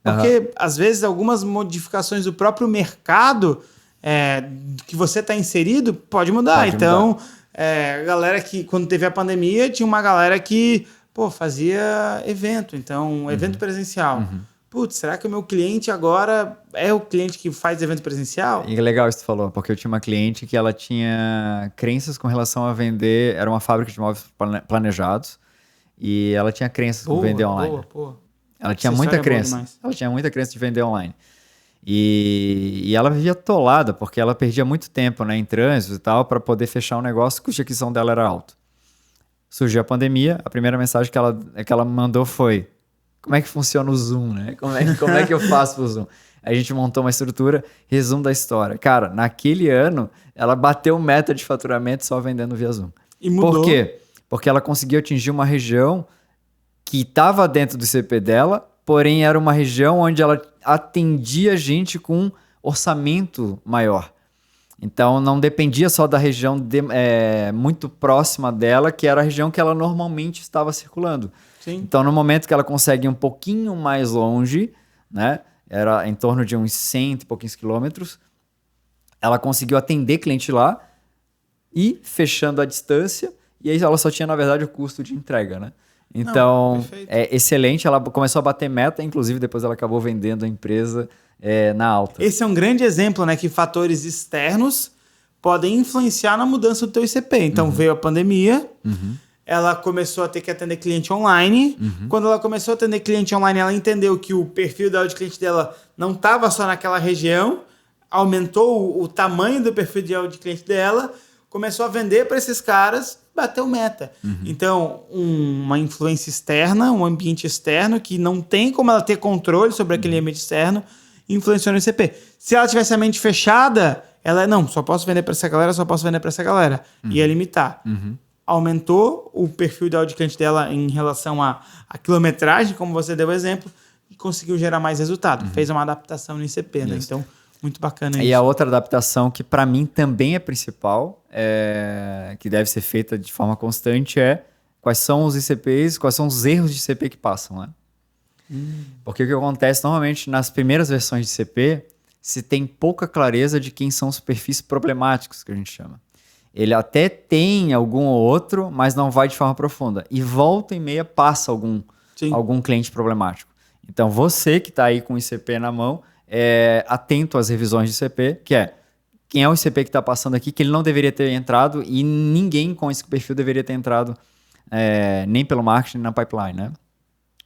Porque, às vezes, algumas modificações do próprio mercado que você está inserido pode mudar. Então, a galera que, quando teve a pandemia, tinha uma galera que fazia evento. Então, evento presencial. Putz, será que o meu cliente agora é o cliente que faz evento presencial? E é legal isso que tu falou, porque eu tinha uma cliente que ela tinha crenças com relação a vender, era uma fábrica de móveis planejados, e ela tinha crenças com vender online. Ela tinha muita crença. Ela tinha muita crença de vender online. E ela vivia atolada, porque ela perdia muito tempo, né, em trânsito e tal, para poder fechar um negócio, cuja aquisição dela era alto. Surgiu a pandemia, a primeira mensagem que ela mandou foi: como é que funciona o Zoom, né? Como é que eu faço o Zoom? A gente montou uma estrutura, resumo da história. Cara, naquele ano, ela bateu meta de faturamento só vendendo via Zoom. E mudou. Por quê? Porque ela conseguiu atingir uma região que estava dentro do CP dela, porém era uma região onde ela atendia gente com orçamento maior. Então, não dependia só da região muito próxima dela, que era a região que ela normalmente estava circulando. Sim. Então, no momento que ela consegue ir um pouquinho mais longe, né? Era em torno de uns 100 e pouquinhos quilômetros, ela conseguiu atender cliente lá e fechando a distância, e aí ela só tinha, na verdade, o custo de entrega, né? Então, é excelente, ela começou a bater meta, inclusive depois ela acabou vendendo a empresa na alta. Esse é um grande exemplo, né, que fatores externos podem influenciar na mudança do teu ICP. Então, veio a pandemia, ela começou a ter que atender cliente online. Quando ela começou a atender cliente online, ela entendeu que o perfil de cliente dela não estava só naquela região, aumentou o tamanho do perfil de cliente dela, começou a vender para esses caras, bateu meta. Então, uma influência externa, um ambiente externo que não tem como ela ter controle sobre aquele ambiente externo, influenciou no ICP. Se ela tivesse a mente fechada, ela, não, só posso vender para essa galera, ia limitar. Aumentou o perfil de cliente dela em relação à quilometragem, como você deu o exemplo, e conseguiu gerar mais resultado. Fez uma adaptação no ICP, né? Então, muito bacana isso. E a outra adaptação que para mim também é principal, que deve ser feita de forma constante, é quais são os ICPs, quais são os erros de ICP que passam, né? Porque o que acontece normalmente nas primeiras versões de ICP, se tem pouca clareza de quem são os perfis problemáticos, que a gente chama. Ele até tem algum ou outro, mas não vai de forma profunda. E volta e meia passa algum cliente problemático. Então, você que está aí com o ICP na mão, atento às revisões de ICP, que quem é o ICP que está passando aqui, que ele não deveria ter entrado e ninguém com esse perfil deveria ter entrado nem pelo marketing, nem na pipeline, né?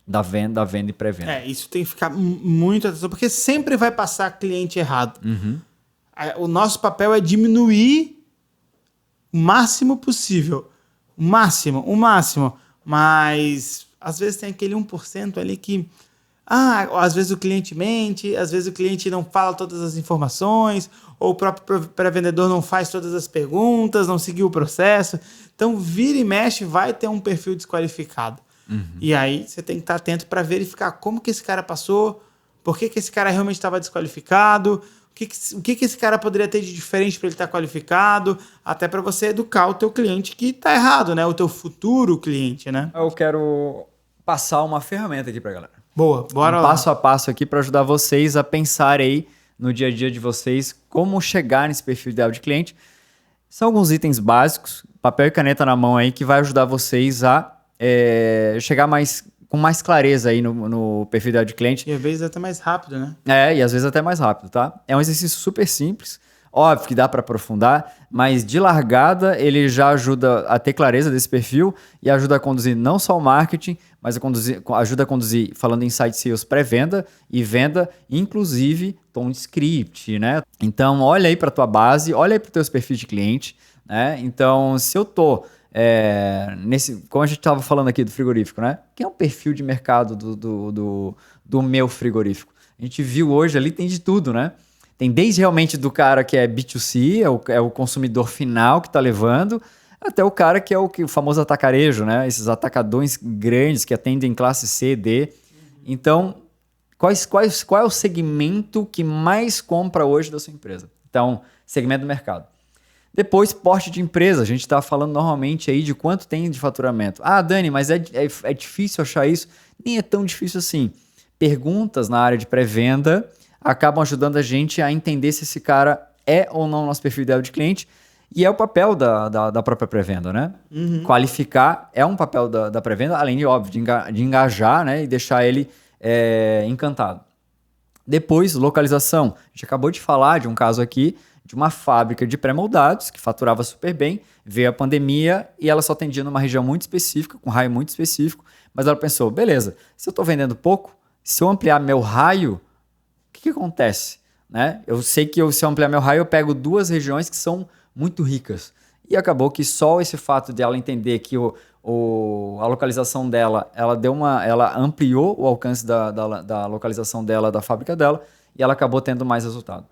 Da venda e pré-venda. Isso tem que ficar muito atenção, porque sempre vai passar cliente errado. O nosso papel é diminuir o máximo possível. O máximo. Mas, às vezes, tem aquele 1% ali que... às vezes o cliente mente, às vezes o cliente não fala todas as informações, ou o próprio pré-vendedor não faz todas as perguntas, não seguiu o processo. Então, vira e mexe, vai ter um perfil desqualificado. E aí, você tem que estar atento para verificar como que esse cara passou, por que esse cara realmente estava desqualificado, o que esse cara poderia ter de diferente para ele estar qualificado, até para você educar o teu cliente que está errado, né? O teu futuro cliente, né? Eu quero passar uma ferramenta aqui para a galera. Boa, bora lá. Passo a passo aqui para ajudar vocês a pensar aí no dia a dia de vocês como chegar nesse perfil ideal de cliente. São alguns itens básicos, papel e caneta na mão aí, que vai ajudar vocês a chegar com mais clareza aí no perfil ideal de cliente. E às vezes até mais rápido, né? E às vezes até mais rápido, tá? É um exercício super simples. Óbvio que dá para aprofundar, mas de largada ele já ajuda a ter clareza desse perfil e ajuda a conduzir não só o marketing, mas ajuda a conduzir, falando em site sales, pré-venda e venda, inclusive tom de script, né? Então, olha aí para tua base, olha aí para os teus perfis de cliente, né? Então, se eu tô como a gente estava falando aqui do frigorífico, né? Quem é o perfil de mercado do meu frigorífico? A gente viu hoje ali, tem de tudo, né? Tem desde realmente do cara que é B2C, é o consumidor final que está levando, até o cara que é o famoso atacarejo, né? Esses atacadões grandes que atendem classe C, D. Então, qual é o segmento que mais compra hoje da sua empresa? Então, segmento do mercado. Depois, porte de empresa. A gente está falando normalmente aí de quanto tem de faturamento. Dani, mas é difícil achar isso? Nem é tão difícil assim. Perguntas na área de pré-venda acabam ajudando a gente a entender se esse cara é ou não nosso perfil ideal de cliente. E é o papel da própria pré-venda, né? Qualificar é um papel da pré-venda, além de, óbvio, de engajar, né? E deixar ele encantado. Depois, localização. A gente acabou de falar de um caso aqui de uma fábrica de pré-moldados que faturava super bem, veio a pandemia e ela só atendia numa região muito específica, com raio muito específico, mas ela pensou, beleza, se eu estou vendendo pouco, se eu ampliar meu raio, o que acontece? Né? Eu sei que se eu ampliar meu raio, eu pego 2 regiões que são muito ricas. E acabou que só esse fato de ela entender que a localização dela, ela ampliou o alcance da localização dela, da fábrica dela, e ela acabou tendo mais resultado.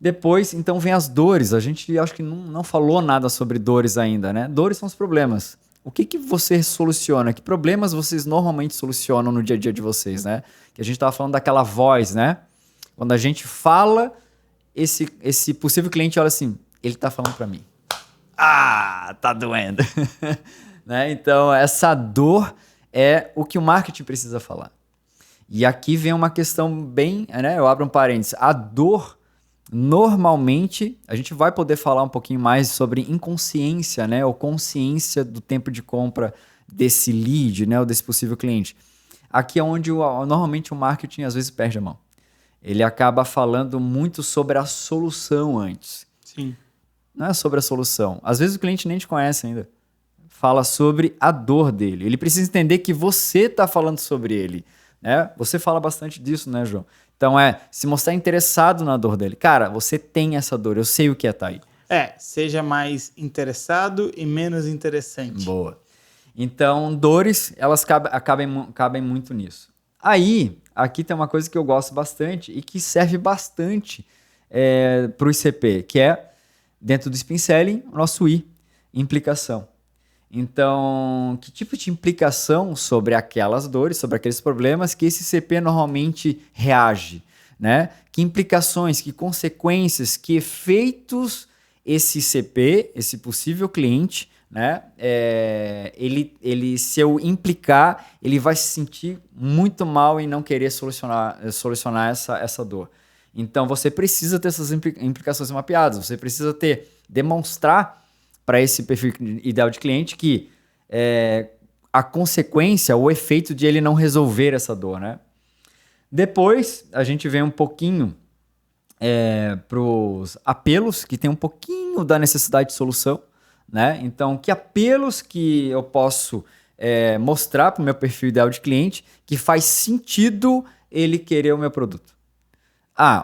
Depois, então, vem as dores. A gente acho que não falou nada sobre dores ainda, né? Dores são os problemas. O que você soluciona? Que problemas vocês normalmente solucionam no dia a dia de vocês, né? Que a gente estava falando daquela voz, né? Quando a gente fala, esse possível cliente olha assim, ele está falando para mim. Tá doendo. Né? Então, essa dor é o que o marketing precisa falar. E aqui vem uma questão bem, né? Eu abro um parênteses. A dor, normalmente, a gente vai poder falar um pouquinho mais sobre inconsciência, né? Ou consciência do tempo de compra desse lead, né? Ou desse possível cliente. Aqui é onde normalmente o marketing às vezes perde a mão. Ele acaba falando muito sobre a solução antes. Sim. Não é sobre a solução. Às vezes o cliente nem te conhece ainda. Fala sobre a dor dele. Ele precisa entender que você está falando sobre ele. Né? Você fala bastante disso, né, João? Então se mostrar interessado na dor dele. Cara, você tem essa dor, eu sei o que é tá aí. Seja mais interessado e menos interessante. Boa. Então, dores, elas cabem muito nisso. Aí, aqui tem uma coisa que eu gosto bastante e que serve bastante para o ICP, que é, dentro do Spin Selling, o nosso I, implicação. Então, que tipo de implicação sobre aquelas dores, sobre aqueles problemas que esse CP normalmente reage, né? Que implicações, que consequências, que efeitos esse CP, esse possível cliente, né? Ele, se eu implicar, ele vai se sentir muito mal em não querer solucionar essa dor. Então, você precisa ter essas implicações mapeadas, você precisa demonstrar para esse perfil ideal de cliente que a consequência, o efeito de ele não resolver essa dor, né? Depois, a gente vem um pouquinho para os apelos, que tem um pouquinho da necessidade de solução, né? Então, que apelos que eu posso mostrar para o meu perfil ideal de cliente que faz sentido ele querer o meu produto.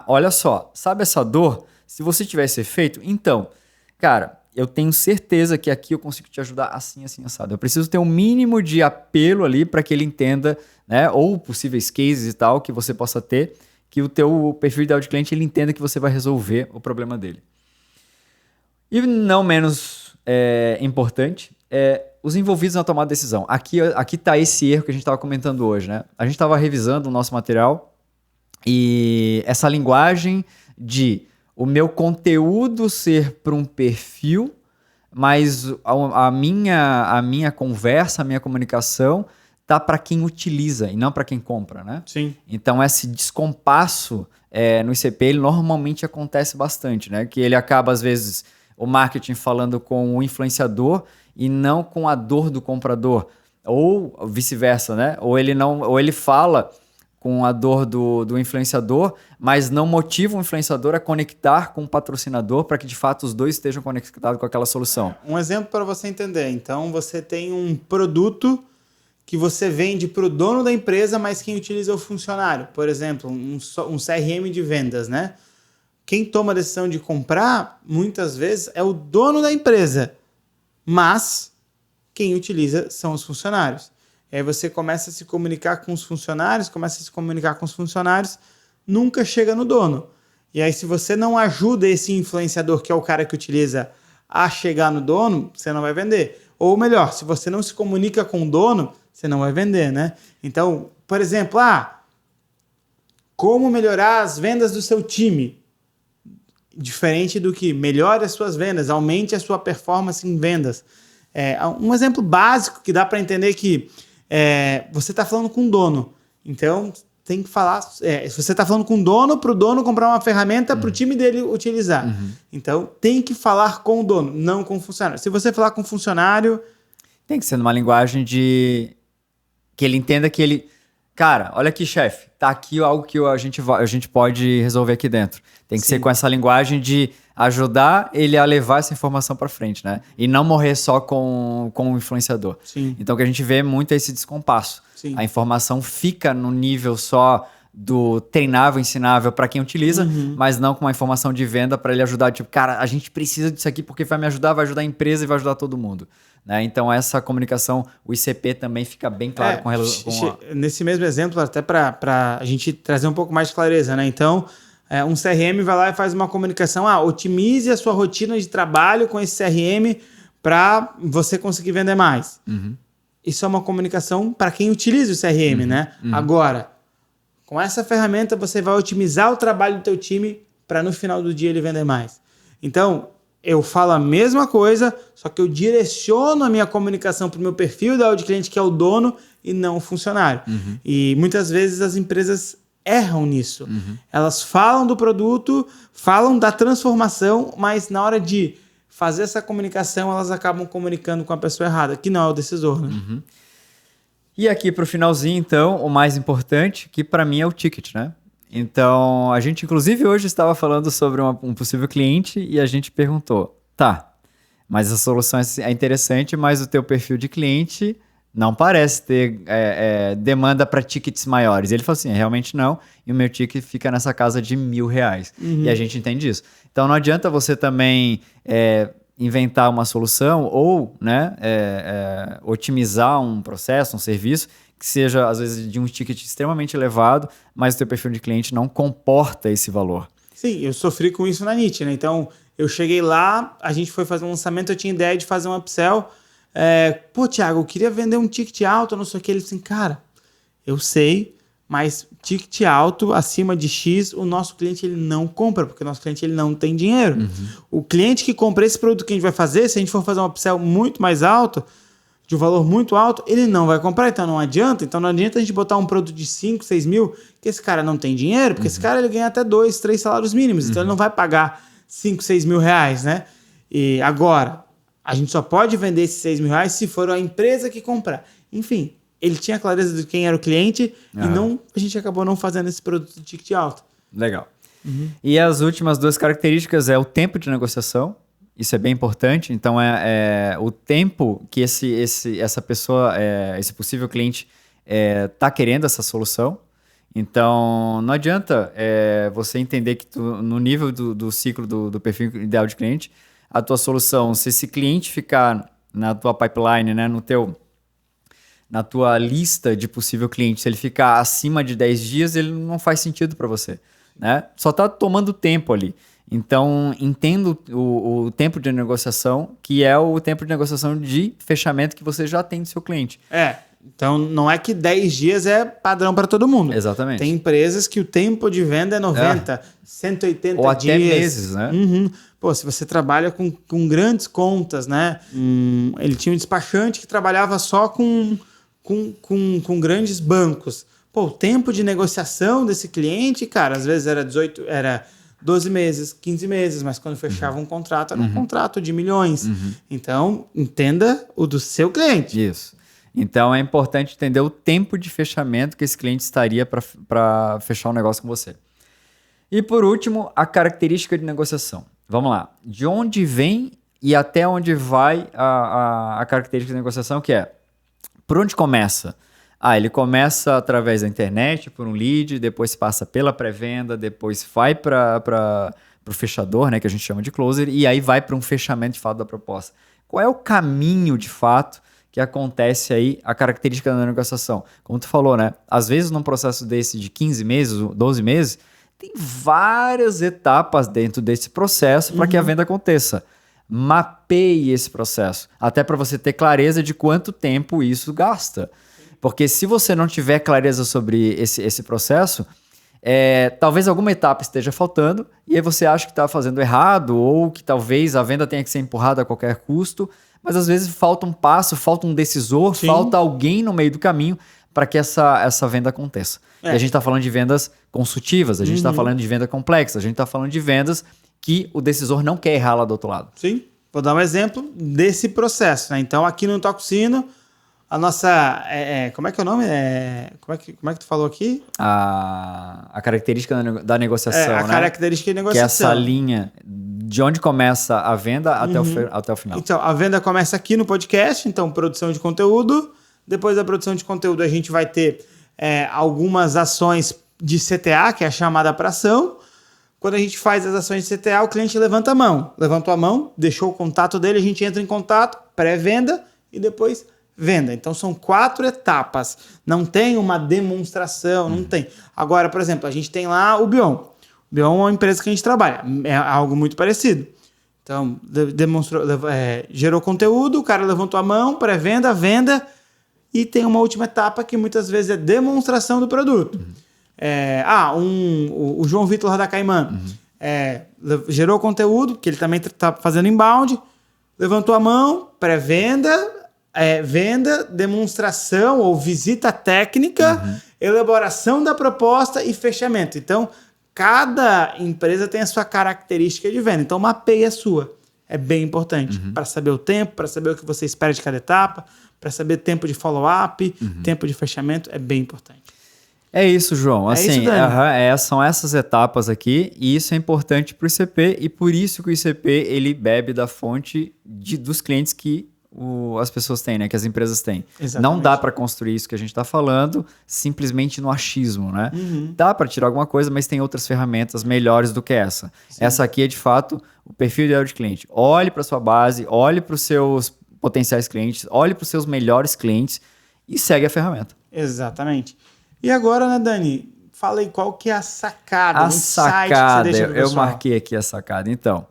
Olha só, sabe essa dor? Se você tivesse efeito, então, cara, eu tenho certeza que aqui eu consigo te ajudar assim, assim, assado. Eu preciso ter um mínimo de apelo ali para que ele entenda, né? Ou possíveis cases e tal que você possa ter, que o teu perfil ideal de cliente ele entenda que você vai resolver o problema dele. E não menos importante, os envolvidos na tomada de decisão. Aqui está esse erro que a gente estava comentando hoje, né? A gente estava revisando o nosso material e essa linguagem de o meu conteúdo ser para um perfil, mas a minha conversa, a minha comunicação tá para quem utiliza e não para quem compra, né? Sim. Então esse descompasso no ICP ele normalmente acontece bastante, né? Que ele acaba às vezes o marketing falando com o influenciador e não com a dor do comprador, ou vice-versa, né? Ou ele fala com a dor do influenciador, mas não motiva o influenciador a conectar com o patrocinador para que, de fato, os dois estejam conectados com aquela solução. Um exemplo para você entender. Então, você tem um produto que você vende para o dono da empresa, mas quem utiliza é o funcionário. Por exemplo, um CRM de vendas, né? Quem toma a decisão de comprar, muitas vezes, é o dono da empresa, mas quem utiliza são os funcionários. Aí você começa a se comunicar com os funcionários, nunca chega no dono. E aí, se você não ajuda esse influenciador, que é o cara que utiliza, a chegar no dono, você não vai vender. Ou melhor, se você não se comunica com o dono, você não vai vender, né? Então, por exemplo, como melhorar as vendas do seu time? Diferente do que melhore as suas vendas, aumente a sua performance em vendas. Um exemplo básico que dá para entender que você está falando com o dono. Então, tem que falar... se você está falando com o dono, para o dono comprar uma ferramenta para o time dele utilizar. Uhum. Então, tem que falar com o dono, não com o funcionário. Se você falar com o funcionário... Tem que ser numa linguagem de... que ele entenda que ele... Cara, olha aqui, chefe. Tá aqui algo que a gente pode resolver aqui dentro. Tem que ser com essa linguagem de ajudar ele a levar essa informação para frente, né? E não morrer só com o influenciador. Sim. Então, o que a gente vê muito é esse descompasso. Sim. A informação fica no nível só do treinável, ensinável para quem utiliza, mas não com uma informação de venda para ele ajudar. Tipo, cara, a gente precisa disso aqui porque vai me ajudar, vai ajudar a empresa e vai ajudar todo mundo. Né? Então, essa comunicação, o ICP também fica bem claro com relação Nesse mesmo exemplo, até para a gente trazer um pouco mais de clareza, né? Então, um CRM vai lá e faz uma comunicação, otimize a sua rotina de trabalho com esse CRM para você conseguir vender mais. Uhum. Isso é uma comunicação para quem utiliza o CRM, né? Uhum. Agora, com essa ferramenta, você vai otimizar o trabalho do teu time para no final do dia ele vender mais. Então, eu falo a mesma coisa, só que eu direciono a minha comunicação para o meu perfil ideal de cliente, que é o dono, e não o funcionário. E muitas vezes as empresas erram nisso. Elas falam do produto, falam da transformação, mas na hora de fazer essa comunicação, elas acabam comunicando com a pessoa errada, que não é o decisor, né? E aqui para o finalzinho, então, o mais importante, que para mim é o ticket, né? Então, a gente inclusive hoje estava falando sobre um possível cliente e a gente perguntou, tá, mas a solução é interessante, mas o teu perfil de cliente não parece ter demanda para tickets maiores. Ele falou assim, realmente não, e o meu ticket fica nessa casa de R$1.000. E a gente entende isso. Então, não adianta você também inventar uma solução ou né, otimizar um processo, um serviço, que seja, às vezes, de um ticket extremamente elevado, mas o teu perfil de cliente não comporta esse valor. Sim, eu sofri com isso na NIT, né? Então, eu cheguei lá, a gente foi fazer um lançamento, eu tinha ideia de fazer um upsell. Pô, Thiago, eu queria vender um ticket alto, não sei o que. Ele disse assim, cara, eu sei, mas ticket alto, acima de X, o nosso cliente ele não compra, porque o nosso cliente ele não tem dinheiro. O cliente que compra esse produto que a gente vai fazer, se a gente for fazer um upsell muito mais alto, de um valor muito alto, ele não vai comprar, então não adianta. Então não adianta a gente botar um produto de 5, 6 mil, que esse cara não tem dinheiro, porque esse cara ele ganha até 2, 3 salários mínimos, então ele não vai pagar 5, 6 mil reais, né? E agora, a gente só pode vender esses 6 mil reais se for a empresa que comprar. Enfim, ele tinha clareza de quem era o cliente e a gente acabou não fazendo esse produto de ticket alto. Legal. E as últimas duas características é o tempo de negociação. Isso é bem importante. Então, o tempo que essa pessoa, esse possível cliente, está querendo essa solução. Então, não adianta você entender que no nível do ciclo do perfil ideal de cliente, a tua solução, se esse cliente ficar na tua pipeline, né, na tua lista de possível cliente, se ele ficar acima de 10 dias, ele não faz sentido para você. Né? Só está tomando tempo ali. Então, entendo o tempo de negociação, que é o tempo de negociação de fechamento que você já tem do seu cliente. Então não é que 10 dias é padrão para todo mundo. Exatamente. Tem empresas que o tempo de venda é 90, 180 dias. Ou até meses, né? Pô, se você trabalha com grandes contas, né? Ele tinha um despachante que trabalhava só com grandes bancos. Pô, o tempo de negociação desse cliente, cara, às vezes era 12 meses, 15 meses, mas quando fechava um contrato, era um contrato de milhões. Então, entenda o do seu cliente. Isso. Então, é importante entender o tempo de fechamento que esse cliente estaria para fechar um negócio com você. E, por último, a característica de negociação. Vamos lá. De onde vem e até onde vai a característica de negociação, que é, por onde começa? Ele começa através da internet, por um lead, depois passa pela pré-venda, depois vai para o fechador, né, que a gente chama de closer, e aí vai para um fechamento de fato da proposta. Qual é o caminho de fato que acontece aí, a característica da negociação? Como tu falou, né? Às vezes num processo desse de 15 meses, 12 meses, tem várias etapas dentro desse processo para que a venda aconteça. Mapeie esse processo, até para você ter clareza de quanto tempo isso gasta. Porque se você não tiver clareza sobre esse processo, talvez alguma etapa esteja faltando e aí você acha que está fazendo errado ou que talvez a venda tenha que ser empurrada a qualquer custo, mas às vezes falta um passo, falta um decisor, Sim. falta alguém no meio do caminho para que essa venda aconteça. E a gente está falando de vendas consultivas, a gente está falando de venda complexa, a gente está falando de vendas que o decisor não quer errar lá do outro lado. Sim, vou dar um exemplo desse processo, né? Então, aqui no Toca o Sino, a nossa... como é que é o nome? Como é que tu falou aqui? A característica da negociação, a característica de que é negociação. essa linha de onde começa a venda até o final. Então, a venda começa aqui no podcast, então produção de conteúdo. Depois da produção de conteúdo, a gente vai ter algumas ações de CTA, que é a chamada para ação. Quando a gente faz as ações de CTA, o cliente levanta a mão. Levantou a mão, deixou o contato dele, a gente entra em contato, pré-venda e depois venda. Então, são 4 etapas. Não tem uma demonstração, não tem. Agora, por exemplo, a gente tem lá o Bion. O Bion é uma empresa que a gente trabalha. É algo muito parecido. Então, gerou conteúdo, o cara levantou a mão, pré-venda, venda, e tem uma última etapa que muitas vezes é demonstração do produto. O João Vitor lá da Caimã. gerou conteúdo, que ele também está fazendo inbound, levantou a mão, pré-venda, venda, demonstração ou visita técnica, elaboração da proposta e fechamento. Então, cada empresa tem a sua característica de venda. Então, mapeie a sua. É bem importante para saber o tempo, para saber o que você espera de cada etapa, para saber tempo de follow-up, tempo de fechamento. É bem importante. É isso, João. Assim, são essas etapas aqui e isso é importante para o ICP e por isso que o ICP ele bebe da fonte dos clientes que as pessoas têm, né? Que as empresas têm. Exatamente. Não dá para construir isso que a gente está falando simplesmente no achismo, né? Dá para tirar alguma coisa, mas tem outras ferramentas melhores do que essa. Sim. Essa aqui é, de fato, o perfil ideal de cliente. Olhe para sua base, olhe para os seus potenciais clientes, olhe para os seus melhores clientes e segue a ferramenta. Exatamente. E agora, né, Dani? Fala aí qual que é a sacada, a sacada, que você deixa pro pessoal. Eu marquei aqui a sacada. Então,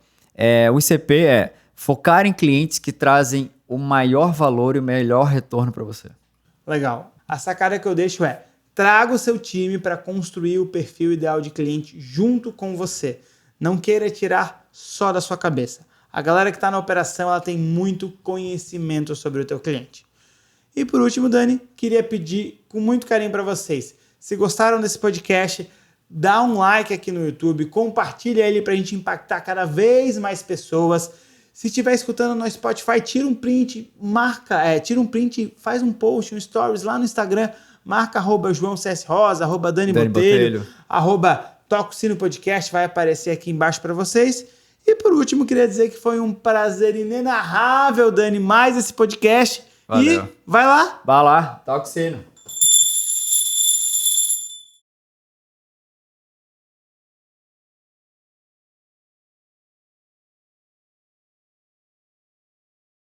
o ICP é focar em clientes que trazem o maior valor e o melhor retorno para você. Legal. A sacada que eu deixo é: traga o seu time para construir o perfil ideal de cliente junto com você. Não queira tirar só da sua cabeça. A galera que está na operação, ela tem muito conhecimento sobre o teu cliente. E por último, Dani, queria pedir com muito carinho para vocês. Se gostaram desse podcast, dá um like aqui no YouTube, compartilha ele para a gente impactar cada vez mais pessoas. Se estiver escutando no Spotify, tira um print, faz um post, um stories lá no Instagram, marca @JoãoCSRosa, @DaniBotelho, @Toca o Sino Podcast, vai aparecer aqui embaixo para vocês. E por último, queria dizer que foi um prazer inenarrável, Dani, mais esse podcast. Valeu. E vai lá. Vai lá, toca o sino.